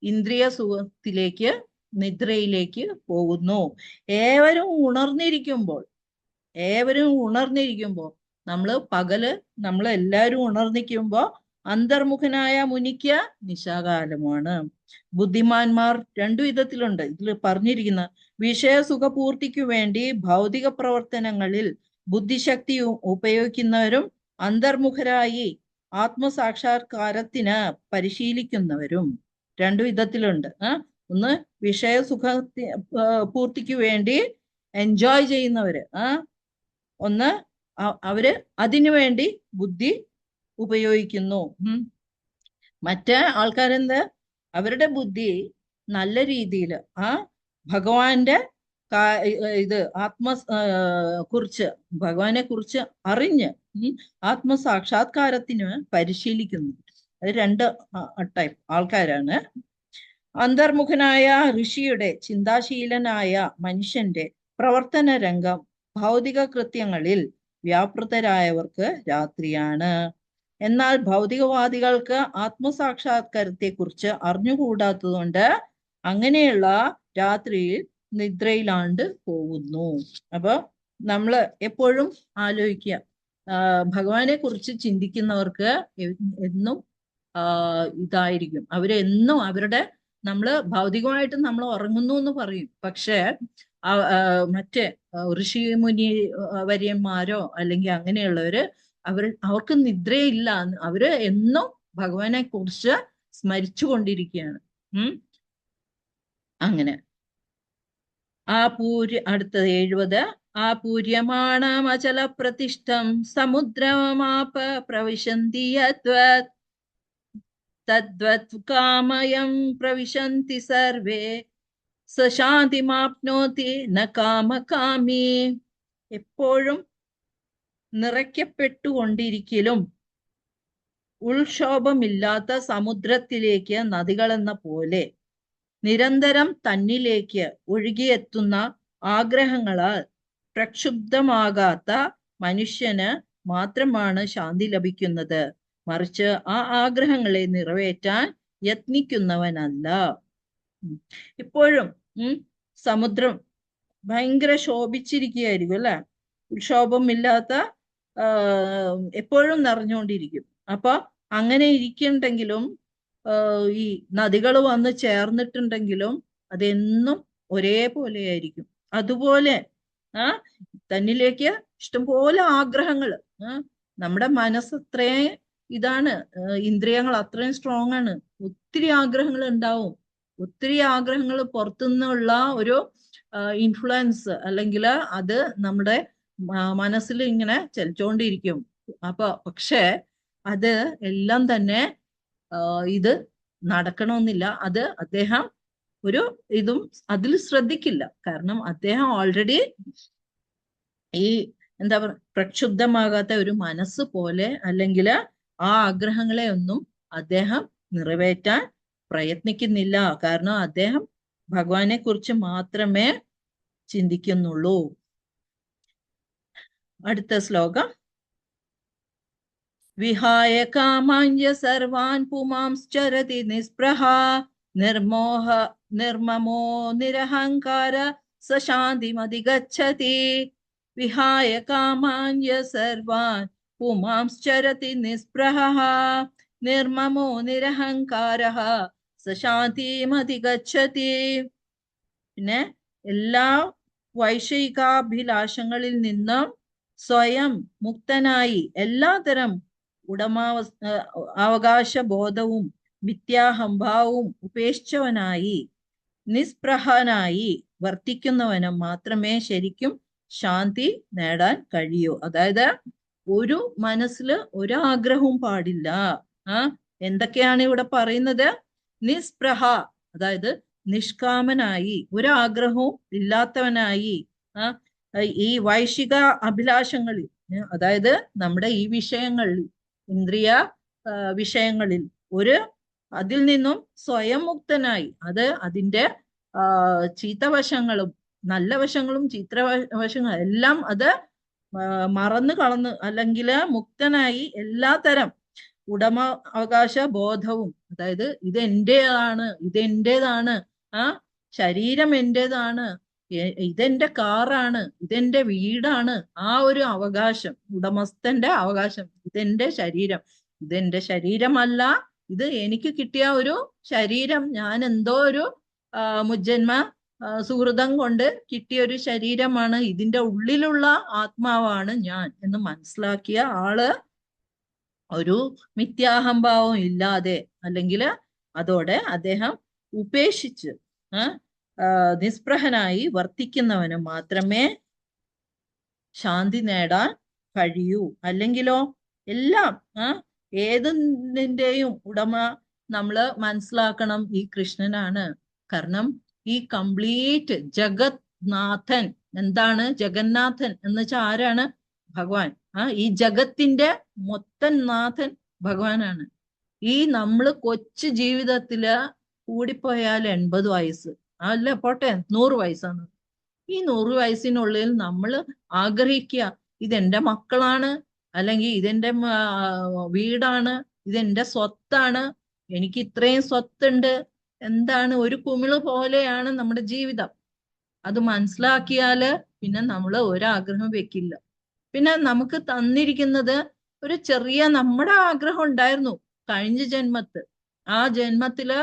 ഇന്ദ്രിയ സുഖത്തിലേക്ക്, നിദ്രയിലേക്ക് പോകുന്നു. ഏവരും ഉണർന്നിരിക്കുമ്പോൾ നമ്മൾ എല്ലാവരും ഉണർന്നിരിക്കുമ്പോ അന്തർമുഖനായ മുനിക്ക് നിശാകാലമാണ്. ബുദ്ധിമാന്മാർ രണ്ടു വിധത്തിലുണ്ട്. ഇതിൽ പറഞ്ഞിരിക്കുന്ന വിഷയസുഖപൂർത്തിക്കു വേണ്ടി ഭൗതിക പ്രവർത്തനങ്ങളിൽ ബുദ്ധിശക്തി ഉപയോഗിക്കുന്നവരും അന്തർമുഖരായി ആത്മസാക്ഷാത്കാരത്തിന് പരിശീലിക്കുന്നവരും രണ്ടു വിധത്തിലുണ്ട്. ഒന്ന് വിഷയസുഖ പൂർത്തിക്ക് വേണ്ടി എൻജോയ് ചെയ്യുന്നവര്, ഒന്ന് അവര് അതിനു വേണ്ടി ബുദ്ധി ഉപയോഗിക്കുന്നു. മറ്റേ ആൾക്കാരെന്ത്, അവരുടെ ബുദ്ധി നല്ല രീതിയിൽ ഭഗവാന്റെ ഭഗവാനെ കുറിച്ച് അറിഞ്ഞ് ആത്മസാക്ഷാത്കാരത്തിന് പരിശീലിക്കുന്നു. അത് രണ്ട് ടൈപ്പ് ആൾക്കാരാണ്. അന്തർമുഖനായ ഋഷിയുടെ ചിന്താശീലനായ മനുഷ്യന്റെ പ്രവർത്തന രംഗം ഭൗതിക കൃത്യങ്ങളിൽ വ്യാപൃതരായവർക്ക് രാത്രിയാണ്. എന്നാൽ ഭൗതികവാദികൾക്ക് ആത്മസാക്ഷാത്കാരത്തെ കുറിച്ച് അറിഞ്ഞുകൂടാത്തതുകൊണ്ട് അങ്ങനെയുള്ള രാത്രിയിൽ നിദ്രയിലാണ്ട് പോകുന്നു. അപ്പൊ നമ്മള് എപ്പോഴും ആലോചിക്കുക, ഭഗവാനെ കുറിച്ച് ചിന്തിക്കുന്നവർക്ക് എന്നും ഇതായിരിക്കും. അവരെന്നും നമ്മള് ഭൗതികമായിട്ട് നമ്മൾ ഉറങ്ങുന്നു എന്ന് പറയും. പക്ഷെ മറ്റേ ഋഷി മുനി വര്യന്മാരോ അല്ലെങ്കിൽ അങ്ങനെയുള്ളവര് അവർക്ക് നിദ്രയില്ല. അവര് എന്നും ഭഗവാനെ കുറിച്ച് സ്മരിച്ചു കൊണ്ടിരിക്കുകയാണ്. അങ്ങനെ അടുത്തത് 70 ആപൂര്യമാണമചല പ്രതിഷ്ഠം സമുദ്രമാപ പ്രവിശന്തി യദ്വത് തദ്വത് കാമയം പ്രവിശന്തി സർവേ സശാന്തിമാപ്നോതി ന കാമകാമി. എപ്പോഴും നിറയ്ക്കപ്പെട്ടുകൊണ്ടിരിക്കലും ഉൾക്ഷോഭമില്ലാത്ത സമുദ്രത്തിലേക്ക് നദികളെന്ന പോലെ നിരന്തരം തന്നിലേക്ക് ഒഴുകിയെത്തുന്ന ആഗ്രഹങ്ങളാൽ പ്രക്ഷുബ്ധമാകാത്ത മനുഷ്യന് മാത്രമാണ് ശാന്തി ലഭിക്കുന്നത്. മറിച്ച് ആ ആഗ്രഹങ്ങളെ നിറവേറ്റാൻ യത്നിക്കുന്നവനല്ല. ഇപ്പോഴും സമുദ്രം ഭയങ്കര ശോഭിച്ചിരിക്കുകയായിരിക്കും അല്ലെ, ക്ഷോഭമില്ലാത്ത എപ്പോഴും നിറഞ്ഞുകൊണ്ടിരിക്കും. അപ്പൊ അങ്ങനെ ഇരിക്കുന്നുണ്ടെങ്കിലും ഈ നദികൾ വന്ന് ചേർന്നിട്ടുണ്ടെങ്കിലും അതെന്നും ഒരേപോലെ ആയിരിക്കും. അതുപോലെ തന്നിലേക്ക് ഇഷ്ടംപോലെ ആഗ്രഹങ്ങൾ, നമ്മുടെ മനസ്സ് അത്രയും ഇതാണ്, ഇന്ദ്രിയങ്ങൾ അത്രയും സ്ട്രോങ് ആണ്. ഒത്തിരി ആഗ്രഹങ്ങൾ ഉണ്ടാവും. ഒത്തിരി ആഗ്രഹങ്ങൾ പുറത്തുനിന്നുള്ള ഒരു ഇൻഫ്ലുവൻസ് അല്ലെങ്കിൽ അത് നമ്മുടെ മനസ്സിൽ ഇങ്ങനെ ചലിച്ചുകൊണ്ടിരിക്കും. പക്ഷെ അത് എല്ലാം തന്നെ ഇത് നടക്കണമെന്നില്ല. അത് അദ്ദേഹം ഒരു ഇതും അതിൽ ശ്രദ്ധിക്കില്ല. കാരണം അദ്ദേഹം ഓൾറെഡി ഈ എന്താ പറയുക, പ്രക്ഷുബ്ധമാകാത്ത ഒരു മനസ്സ് പോലെ, അല്ലെങ്കിൽ ആ ആഗ്രഹങ്ങളെ ഒന്നും അദ്ദേഹം നിറവേറ്റാൻ പ്രയത്നിക്കുന്നില്ല. കാരണം അദ്ദേഹം ഭഗവാനെ കുറിച്ച് മാത്രമേ ചിന്തിക്കുന്നുള്ളൂ. അടുത്ത ശ്ലോകം. വിഹായ കാമാഞ്ജ സർവാൻ പുമാംശ്ചരതി നിസ്പൃഹ നിർമമോ നിരഹങ്കാര സശാന്തിമധിഗച്ഛതി. വിഹായ കാമാഞ്ജ സർവാൻ പുമാംശ്ചരതി നിസ്പൃഹ നിർമമോ നിരഹങ്കാരഃ സശാന്തിമധിഗച്ഛതി. പിന്നെ എല്ലാ വൈഷയികാഭിലാഷങ്ങളിൽ നിന്നും സ്വയം മുക്തനായി എല്ലാതരം അവകാശ ബോധവും മിഥ്യാഹംഭാവവും ഉപേക്ഷിച്ചവനായി നിസ്പൃഹനായി വർത്തിക്കുന്നവനും മാത്രമേ ശരിക്കും ശാന്തി നേടാൻ കഴിയൂ. അതായത് ഒരു മനസ്സിൽ ഒരാഗ്രഹവും പാടില്ല. എന്തൊക്കെയാണ് ഇവിടെ പറയുന്നത്? നിസ്പൃഹ, അതായത് നിഷ്കാമനായി, ഒരാഗ്രഹവും ഇല്ലാത്തവനായി, ഈ വൈശിക അഭിലാഷങ്ങളിൽ, അതായത് നമ്മുടെ ഈ വിഷയങ്ങളിൽ, ഇന്ദ്രിയ വിഷയങ്ങളിൽ അതിൽ നിന്നും സ്വയം മുക്തനായി, അത് അതിൻ്റെ ചീത്തവശങ്ങളും നല്ല വശങ്ങളും ചീത്തവശങ്ങളും എല്ലാം അത് മറന്നു കളന്ന്, അല്ലെങ്കിൽ മുക്തനായി എല്ലാത്തരം അവകാശ ബോധവും, അതായത് ഇതെന്റേതാണ്, ശരീരം എന്റേതാണ്, ഇതെന്റെ കാറാണ്, ഇതെന്റെ വീടാണ്, ആ ഒരു അവകാശം, ഉടമസ്ഥന്റെ അവകാശം. ഇതെന്റെ ശരീരം, ഇതെന്റെ ശരീരമല്ല, ഇത് എനിക്ക് കിട്ടിയ ഒരു ശരീരം, ഞാൻ എന്തോ ഒരു മുജ്ജന്മ സുഹൃതം കൊണ്ട് കിട്ടിയ ഒരു ശരീരമാണ്, ഇതിന്റെ ഉള്ളിലുള്ള ആത്മാവാണ് ഞാൻ എന്ന് മനസ്സിലാക്കിയ ആള് ഒരു മിഥ്യാഹംഭാവം ഇല്ലാതെ, അല്ലെങ്കിൽ അതോടെ അദ്ദേഹം ഉപേക്ഷിച്ച് നിസ്പൃഹനായി വർത്തിക്കുന്നവന് മാത്രമേ ശാന്തി നേടാൻ കഴിയൂ. അല്ലെങ്കിലോ എല്ലാം ഏതിന്റെയും ഉടമ നമ്മൾ മനസ്സിലാക്കണം ഈ കൃഷ്ണനാണ്. കാരണം ഈ കംപ്ലീറ്റ് ജഗത് നാഥൻ, എന്താണ് ജഗന്നാഥൻ എന്ന് വെച്ചാൽ ആരാണ്? ഭഗവാൻ. ഈ ജഗത്തിന്റെ മൊത്തം നാഥൻ ഭഗവാനാണ്. ഈ നമ്മള് കൊച്ചു ജീവിതത്തില് കൂടിപ്പോയാൽ 80 വയസ്സ്, അല്ല പോട്ടെ 100 വയസ്സാണ്. ഈ 100 വയസ്സിനുള്ളിൽ നമ്മൾ ആഗ്രഹിക്കുക, ഇതെന്റെ മക്കളാണ്, അല്ലെങ്കിൽ ഇതെന്റെ വീടാണ്, ഇതെന്റെ സ്വത്താണ്, എനിക്ക് ഇത്രയും സ്വത്തുണ്ട്, എന്താണ്, ഒരു കുമിള് പോലെയാണ് നമ്മുടെ ജീവിതം. അത് മനസ്സിലാക്കിയാല് പിന്നെ നമ്മൾ ഒരാഗ്രഹം വെക്കില്ല. പിന്നെ നമുക്ക് തന്നിരിക്കുന്നത് ഒരു ചെറിയ നമ്മുടെ ആഗ്രഹം ഉണ്ടായിരുന്നു കഴിഞ്ഞ ജന്മത്ത്. ആ ജന്മത്തില്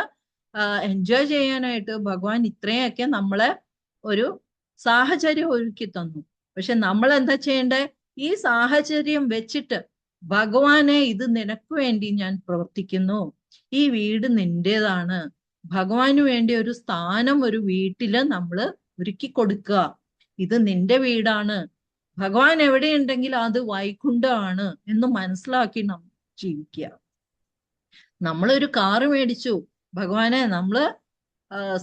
എൻജോയ് ചെയ്യാനായിട്ട് ഭഗവാൻ ഇത്രയൊക്കെ നമ്മളെ ഒരു സാഹചര്യം ഒരുക്കി തന്നു. പക്ഷെ നമ്മൾ എന്താ ചെയ്യണ്ടേ? ഈ സാഹചര്യം വെച്ചിട്ട് ഭഗവാനെ, ഇത് നിനക്ക് വേണ്ടി ഞാൻ പ്രവർത്തിക്കുന്നു, ഈ വീട് നിന്റേതാണ്, ഭഗവാന് വേണ്ടി ഒരു സ്ഥാനം ഒരു വീട്ടില് നമ്മള് ഒരുക്കി കൊടുക്കുക, ഇത് നിന്റെ വീടാണ്, ഭഗവാൻ എവിടെയുണ്ടെങ്കിൽ അത് വൈകുണ്ഠമാണ് എന്ന് മനസ്സിലാക്കി നമ്മൾ ജീവിക്കുക. നമ്മളൊരു കാറ് മേടിച്ചു, ഭഗവാനെ നമ്മള്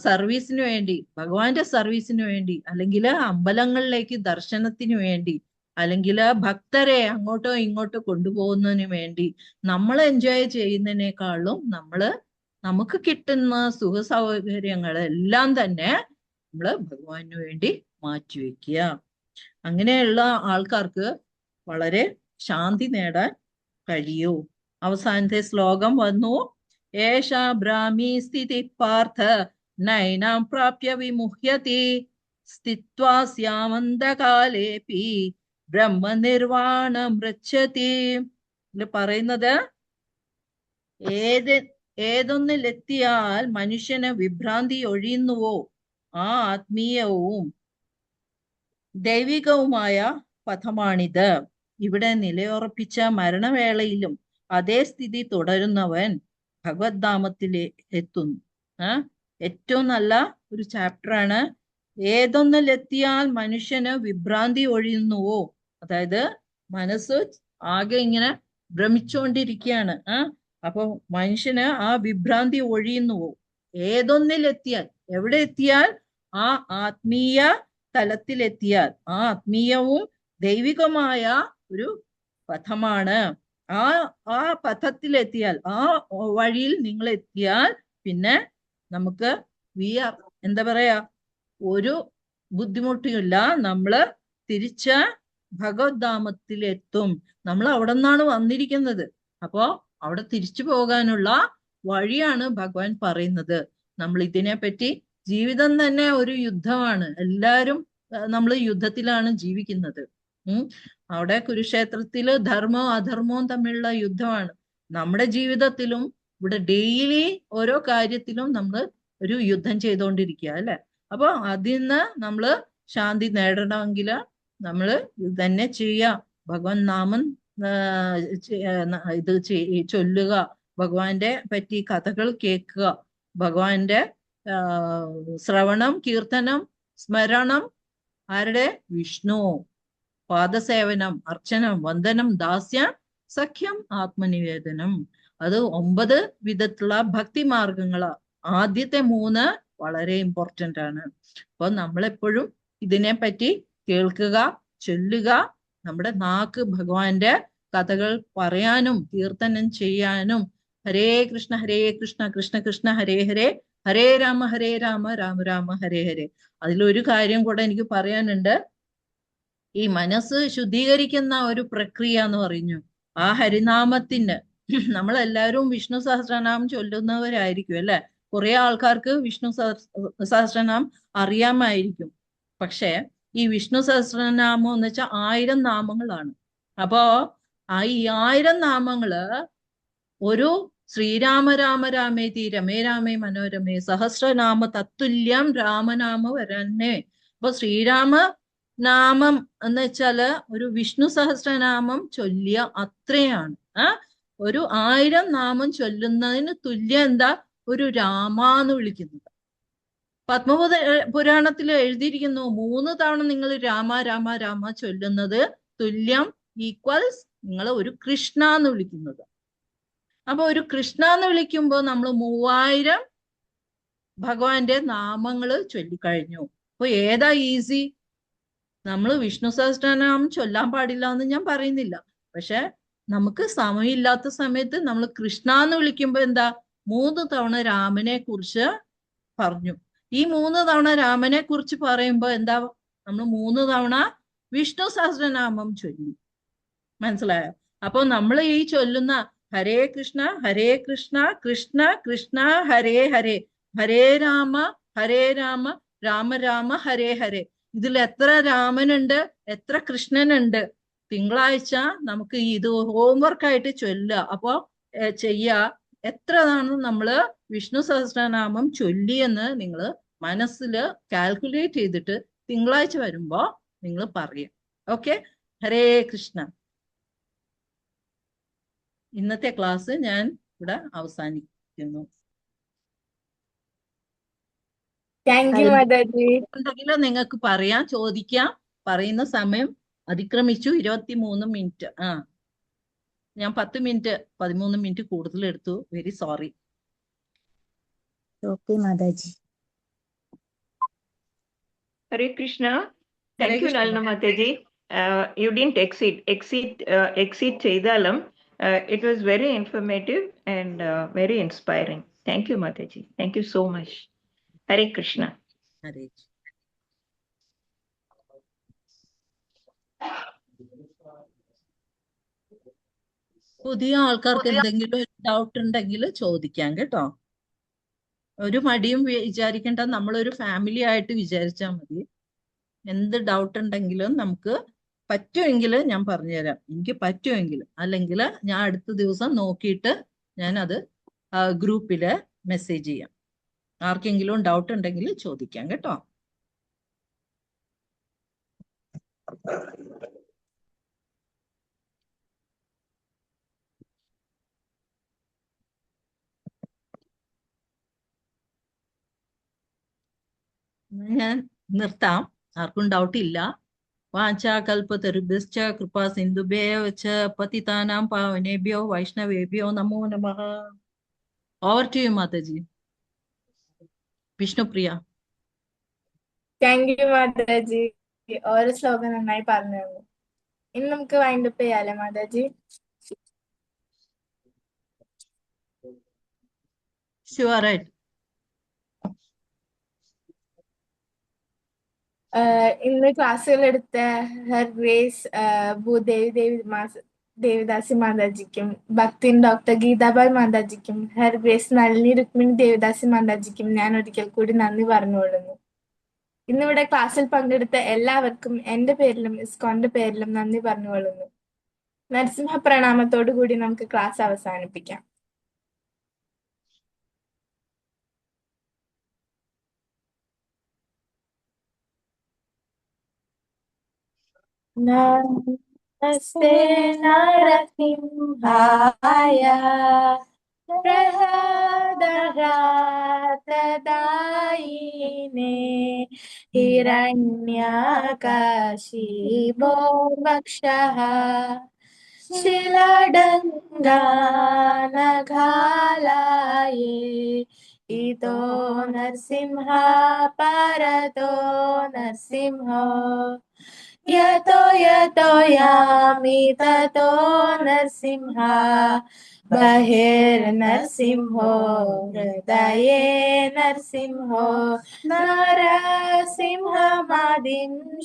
സർവീസിന് വേണ്ടി, ഭഗവാന്റെ സർവീസിന് വേണ്ടി, അല്ലെങ്കിൽ അമ്പലങ്ങളിലേക്ക് ദർശനത്തിന് വേണ്ടി, അല്ലെങ്കിൽ ഭക്തരെ അങ്ങോട്ടോ ഇങ്ങോട്ടോ കൊണ്ടുപോകുന്നതിന് വേണ്ടി നമ്മൾ എൻജോയ് ചെയ്യുന്നതിനേക്കാളും നമുക്ക് കിട്ടുന്ന സുഖ സൗകര്യങ്ങളെല്ലാം തന്നെ നമ്മള് ഭഗവാന് വേണ്ടി മാറ്റിവെക്കുക. അങ്ങനെയുള്ള ആൾക്കാർക്ക് വളരെ ശാന്തി നേടാൻ കഴിയൂ. അവസാനത്തെ ശ്ലോകം വന്നു. ഏഷാ ബ്രാഹ്മി സ്ഥിതി പാർത്ഥ നൈനാം പ്രാപ്യ വിമുഹ്യതി സ്ഥിത്വാ സ്യാമന്തകാലേപി ബ്രഹ്മനിർവാണം രക്ഷതി. ഇതിൽ പറയുന്നത് ഏതൊന്നിലെത്തിയാൽ മനുഷ്യന് വിഭ്രാന്തി ഒഴിയുന്നുവോ ആ ആത്മീയവും ദൈവികവുമായ പഥമാണിത്. ഇവിടെ നിലയുറപ്പിച്ച മരണവേളയിലും അതേ സ്ഥിതി തുടരുന്നവൻ ഭഗവദ്ധാമത്തിൽ എത്തുന്നു. ഏറ്റവും നല്ല ഒരു ചാപ്റ്ററാണ്. ഏതൊന്നിലെത്തിയാൽ മനുഷ്യന് വിഭ്രാന്തി ഒഴിയുന്നുവോ, അതായത് മനസ്സ് ആകെ ഇങ്ങനെ ഭ്രമിച്ചുകൊണ്ടിരിക്കുകയാണ്. അപ്പൊ മനുഷ്യന് ആ വിഭ്രാന്തി ഒഴിയുന്നുവോ, ഏതൊന്നിലെത്തിയാൽ, എവിടെ എത്തിയാൽ, ആ ആത്മീയ തലത്തിലെത്തിയാൽ, ആ ആത്മീയവും ദൈവികമായ ഒരു പഥമാണ്. ആ പഥത്തിലെത്തിയാൽ, ആ വഴിയിൽ നിങ്ങൾ എത്തിയാൽ പിന്നെ നമുക്ക് എന്താ പറയാ, ഒരു ബുദ്ധിമുട്ടുമില്ല. നമ്മള് തിരിച്ച ഭഗവദ്ധാമത്തിലെത്തും. നമ്മൾ അവിടെ നിന്നാണ് വന്നിരിക്കുന്നത്. അപ്പോ അവിടെ തിരിച്ചു പോകാനുള്ള വഴിയാണ് ഭഗവാൻ പറയുന്നത്. നമ്മൾ ഇതിനെപ്പറ്റി, ജീവിതം തന്നെ ഒരു യുദ്ധമാണ്. എല്ലാരും നമ്മൾ യുദ്ധത്തിലാണ് ജീവിക്കുന്നത്. അവിടെ കുരുക്ഷേത്രത്തില് ധർമ്മവും അധർമ്മവും തമ്മിലുള്ള യുദ്ധമാണ്. നമ്മുടെ ജീവിതത്തിലും ഇവിടെ ഡെയിലി ഓരോ കാര്യത്തിലും നമ്മൾ ഒരു യുദ്ധം ചെയ്തുകൊണ്ടിരിക്കുക അല്ലെ. അപ്പൊ അതിൽ നിന്ന് നമ്മള് ശാന്തി നേടണമെങ്കിൽ നമ്മള് ഇത് തന്നെ ചെയ്യാം. ഭഗവാൻ നാമം ഇത് ചൊല്ലുക, ഭഗവാന്റെ പറ്റി കഥകൾ കേൾക്കുക, ഭഗവാന്റെ ശ്രവണം, കീർത്തനം, സ്മരണം, ആരുടെ? വിഷ്ണു, പാദസേവനം, അർച്ചനം, വന്ദനം, ദാസ്യം, സഖ്യം, ആത്മനിവേദനം. അത് 9 വിധത്തിലുള്ള ഭക്തി മാർഗങ്ങളാ. ആദ്യത്തെ 3 വളരെ ഇമ്പോർട്ടന്റ് ആണ്. അപ്പൊ നമ്മളെപ്പോഴും ഇതിനെപ്പറ്റി കേൾക്കുക, ചൊല്ലുക. നമ്മുടെ നാക്ക് ഭഗവാന്റെ കഥകൾ പറയാനും കീർത്തനം ചെയ്യാനും. ഹരേ കൃഷ്ണ കൃഷ്ണ കൃഷ്ണ ഹരേ ഹരേ, ഹരേ രാമ രാമ രാമ ഹരേ ഹരേ. അതിലൊരു കാര്യം കൂടെ എനിക്ക് പറയാനുണ്ട്. ഈ മനസ്സ് ശുദ്ധീകരിക്കുന്ന ഒരു പ്രക്രിയ എന്ന് പറഞ്ഞു. ആ ഹരിനാമത്തിന് നമ്മളെല്ലാവരും വിഷ്ണു സഹസ്രനാമം ചൊല്ലുന്നവരായിരിക്കും അല്ലെ. കുറെ ആൾക്കാർക്ക് വിഷ്ണു സഹസ്രനാമം അറിയാമായിരിക്കും. പക്ഷെ ഈ വിഷ്ണു സഹസ്രനാമം എന്ന് വെച്ചാൽ 1000 നാമങ്ങളാണ്. അപ്പോ ഈ 1000 നാമങ്ങള് ഒരു ശ്രീരാമ രാമ രാമേതി രമേ രാമേ മനോരമേ സഹസ്രനാമ തത്തുല്യം രാമനാമ വരന്നേ. അപ്പൊ ശ്രീരാമ നാമം എന്ന് വെച്ചാല് ഒരു വിഷ്ണു സഹസ്രനാമം ചൊല്ലിയ അത്രയാണ്. ഒരു 1000 നാമം ചൊല്ലുന്നതിന് തുല്യം എന്താ? ഒരു രാമ എന്ന് വിളിക്കുന്നത്. പുരാണത്തിൽ എഴുതിയിരിക്കുന്നു, 3 തവണ നിങ്ങൾ രാമ രാമ രാമ ചൊല്ലുന്നത് തുല്യം, ഈക്വൽസ് നിങ്ങൾ ഒരു കൃഷ്ണ എന്ന് വിളിക്കുന്നത്. അപ്പൊ ഒരു കൃഷ്ണ എന്ന് വിളിക്കുമ്പോ നമ്മൾ 3000 ഭഗവാന്റെ നാമങ്ങള് ചൊല്ലിക്കഴിഞ്ഞു. അപ്പൊ ഏതാ ഈസി? നമ്മൾ വിഷ്ണു സഹസ്രനാമം ചൊല്ലാൻ പാടില്ല എന്ന് ഞാൻ പറയുന്നില്ല. പക്ഷെ നമുക്ക് സമയമില്ലാത്ത സമയത്ത് നമ്മൾ കൃഷ്ണ എന്ന് വിളിക്കുമ്പോ എന്താ, 3 തവണ രാമനെ കുറിച്ച് പറഞ്ഞു. ഈ 3 തവണ രാമനെ കുറിച്ച് പറയുമ്പോ എന്താ, നമ്മൾ 3 തവണ വിഷ്ണു സഹസ്രനാമം ചൊല്ലി. മനസ്സിലായോ? അപ്പൊ നമ്മൾ ഈ ചൊല്ലുന്ന ഹരേ കൃഷ്ണ കൃഷ്ണ കൃഷ്ണ ഹരേ ഹരേ, ഹരേ രാമ രാമ രാമ ഹരേ ഹരേ. ഇതിൽ എത്ര രാമനുണ്ട്, എത്ര കൃഷ്ണനുണ്ട്? തിങ്കളാഴ്ച നമുക്ക് ഇത് ഹോംവർക്കായിട്ട് ചൊല്ലുക. അപ്പോ എത്രതാണ് നമ്മള് വിഷ്ണു സഹസ്രനാമം ചൊല്ലിയെന്ന് നിങ്ങൾ മനസ്സിൽ കാൽക്കുലേറ്റ് ചെയ്തിട്ട് തിങ്കളാഴ്ച വരുമ്പോ നിങ്ങൾ പറയാം. ഓക്കെ, ഹരേ കൃഷ്ണ. ഇന്നത്തെ ക്ലാസ് ഞാൻ ഇവിടെ അവസാനിക്കുന്നു. എന്തെങ്കിലും നിങ്ങൾക്ക് പറയാം, ചോദിക്കാം. പറയുന്ന സമയം അതിക്രമിച്ചു 23 മിനിറ്റ്. ഞാൻ 10 മിനിറ്റ് 13 മിനിറ്റ് കൂടുതൽ എടുത്തു. Very sorry. Okay Mataji. Hare Krishna. Thank you, Nalina Mataji. You didn't exceed Chaidalam. It was very informative and very inspiring. Thank you, Mataji. Thank you so much. Hare Krishna. Hare. പുതിയ ആൾക്കാർക്ക് എന്തെങ്കിലും doubt ഉണ്ടെങ്കിൽ ചോദിക്കാം കേട്ടോ. ഒരു മടിയും വിചാരിക്കേണ്ട, നമ്മളൊരു ഫാമിലി ആയിട്ട് വിചാരിച്ചാൽ മതി. എന്ത് ഡൗട്ട് ഉണ്ടെങ്കിലും നമുക്ക് പറ്റുമെങ്കിൽ ഞാൻ പറഞ്ഞുതരാം, എനിക്ക് പറ്റുമെങ്കിൽ. അല്ലെങ്കിൽ ഞാൻ അടുത്ത ദിവസം നോക്കിയിട്ട് ഞാനത് ഗ്രൂപ്പില് മെസ്സേജ് ചെയ്യാം. ആർക്കെങ്കിലും ഡൗട്ട് ഉണ്ടെങ്കിൽ ചോദിക്കാം കേട്ടോ. ഞാൻ നിർത്താം. ആർക്കും ഡൗട്ട് ഇല്ല. വാചാകൽപതരുഭ്യശ്ച കൃപാ സിന്ധുഭ്യഃ ച പതിതാനാം പാവനേഭ്യോ വൈഷ്ണവേഭ്യോ നമോ നമഃ. ഓവർ ടു യു മാതാജി. വിഷ്ണുപ്രിയ. താങ്ക് യു മാതാജി, ഓരോ ശ്ലോകം നന്നായി പറഞ്ഞു തന്നു. ഇനി നമുക്ക് വൈൻഡപ്പ് ചെയ്യാലേ മാതാജി? Sure right. ഇന്ന് ക്ലാസ്സുകൾ എടുത്ത ഹർ ഗ്രേസ് ഭൂദേവി ദേവിദാസി മാതാജിക്കും, ഭക്തിൻ ഡോക്ടർ ഗീതാബായ് മാതാജിക്കും, ഹർ ഗ്രേസ് നളിനി രുക്മിണി ദേവിദാസി മാതാജിക്കും ഞാൻ ഒരിക്കൽ കൂടി നന്ദി പറഞ്ഞുകൊള്ളുന്നു. ഇന്നിവിടെ ക്ലാസ്സിൽ പങ്കെടുത്ത എല്ലാവർക്കും എൻ്റെ പേരിലും ഇസ്കോന്റെ പേരിലും നന്ദി പറഞ്ഞുകൊള്ളുന്നു. നരസിംഹ പ്രണാമത്തോടു കൂടി നമുക്ക് ക്ലാസ് അവസാനിപ്പിക്കാം. നമസ്തേ നരസിംഹായ പ്രഹ്ലാദായിനേ ഹിരണ്യകശിപോ വക്ഷഃ ശിലാഡംഗാനഘാലായേ ഇതോ നരസിംഹ പരതോ നരസിംഹോ യതോ യതോ യാമി തതോ നരസിംഹ ബഹിർനരസിംഹോ ഹൃദയേ നരസിംഹോ നരസിംഹമാദിം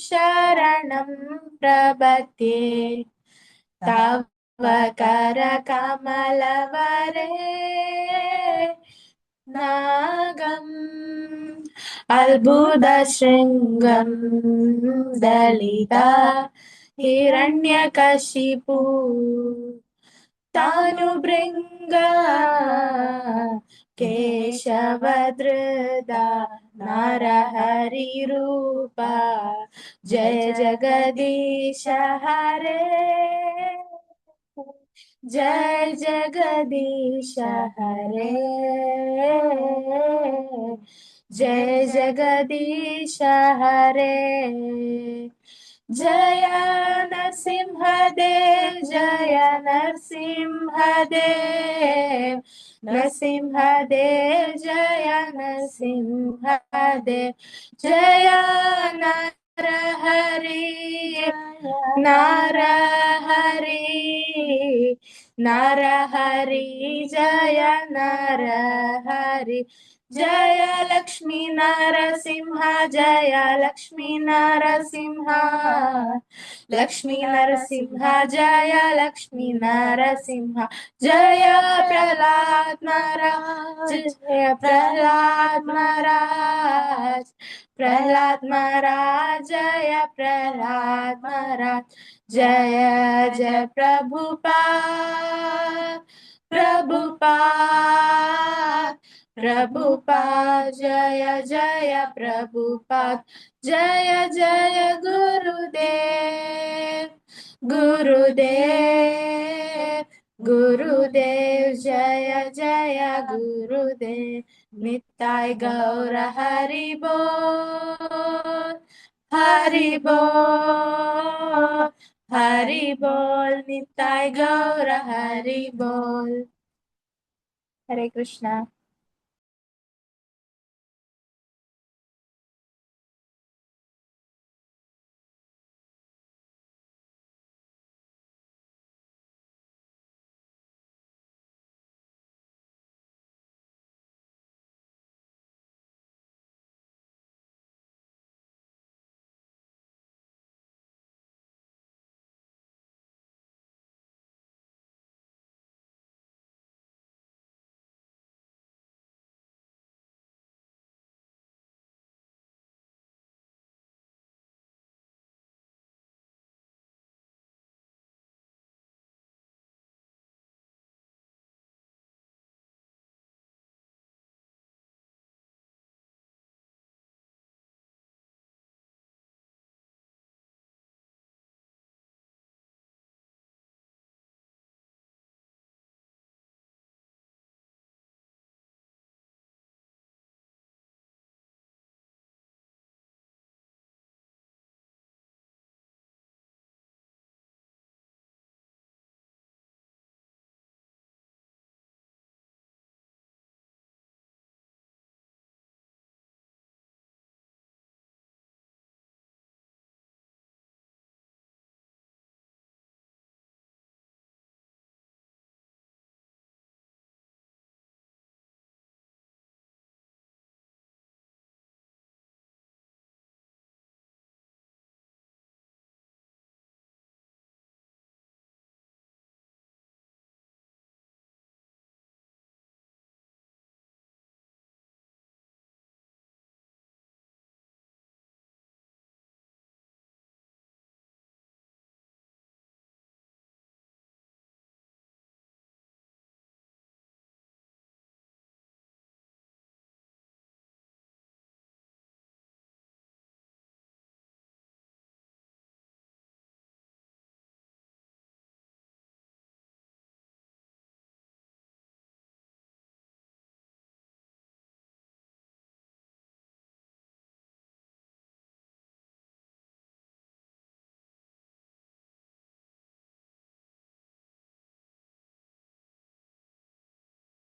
ശരണം പ്രപദ്യേ തവ കരകമലവരേ നാഗം അത്ഭുതശൃംഗം ദളിത ഹിരണ്യകശിപു താനുഭൃംഗ കേശവധൃത നരഹരിരൂപ ജയ ജഗദീശ ഹരേ जय जगदीश हरे जय जगदीश हरे जय नरसिंहदेव जय नरसिंहदेव नरसिंहदेव जय नरसिंहदेव जय नरहरि नरहरि नरहरि जय नरहरि जय लक्ष्मी नरसिंह जय लक्ष्मी नरसिंह लक्ष्मी नरसिंह जय लक्ष्मी नरसिंह जय प्रहलाद महाराज जय प्रहलाद महाराज प्रहलाद महाराज जय प्रहलाद महाराज जय जय प्रभुपाद प्रभुपाद प्रभुपाद जय जय प्रभुपाद जय जय गुरुदेव गुरुदेव गुरुदेव जय जय गुरुदेव निताय गौर हरि बोल हरि बोल हरि बोल निताय गौर हरि बोल. हरे कृष्णा.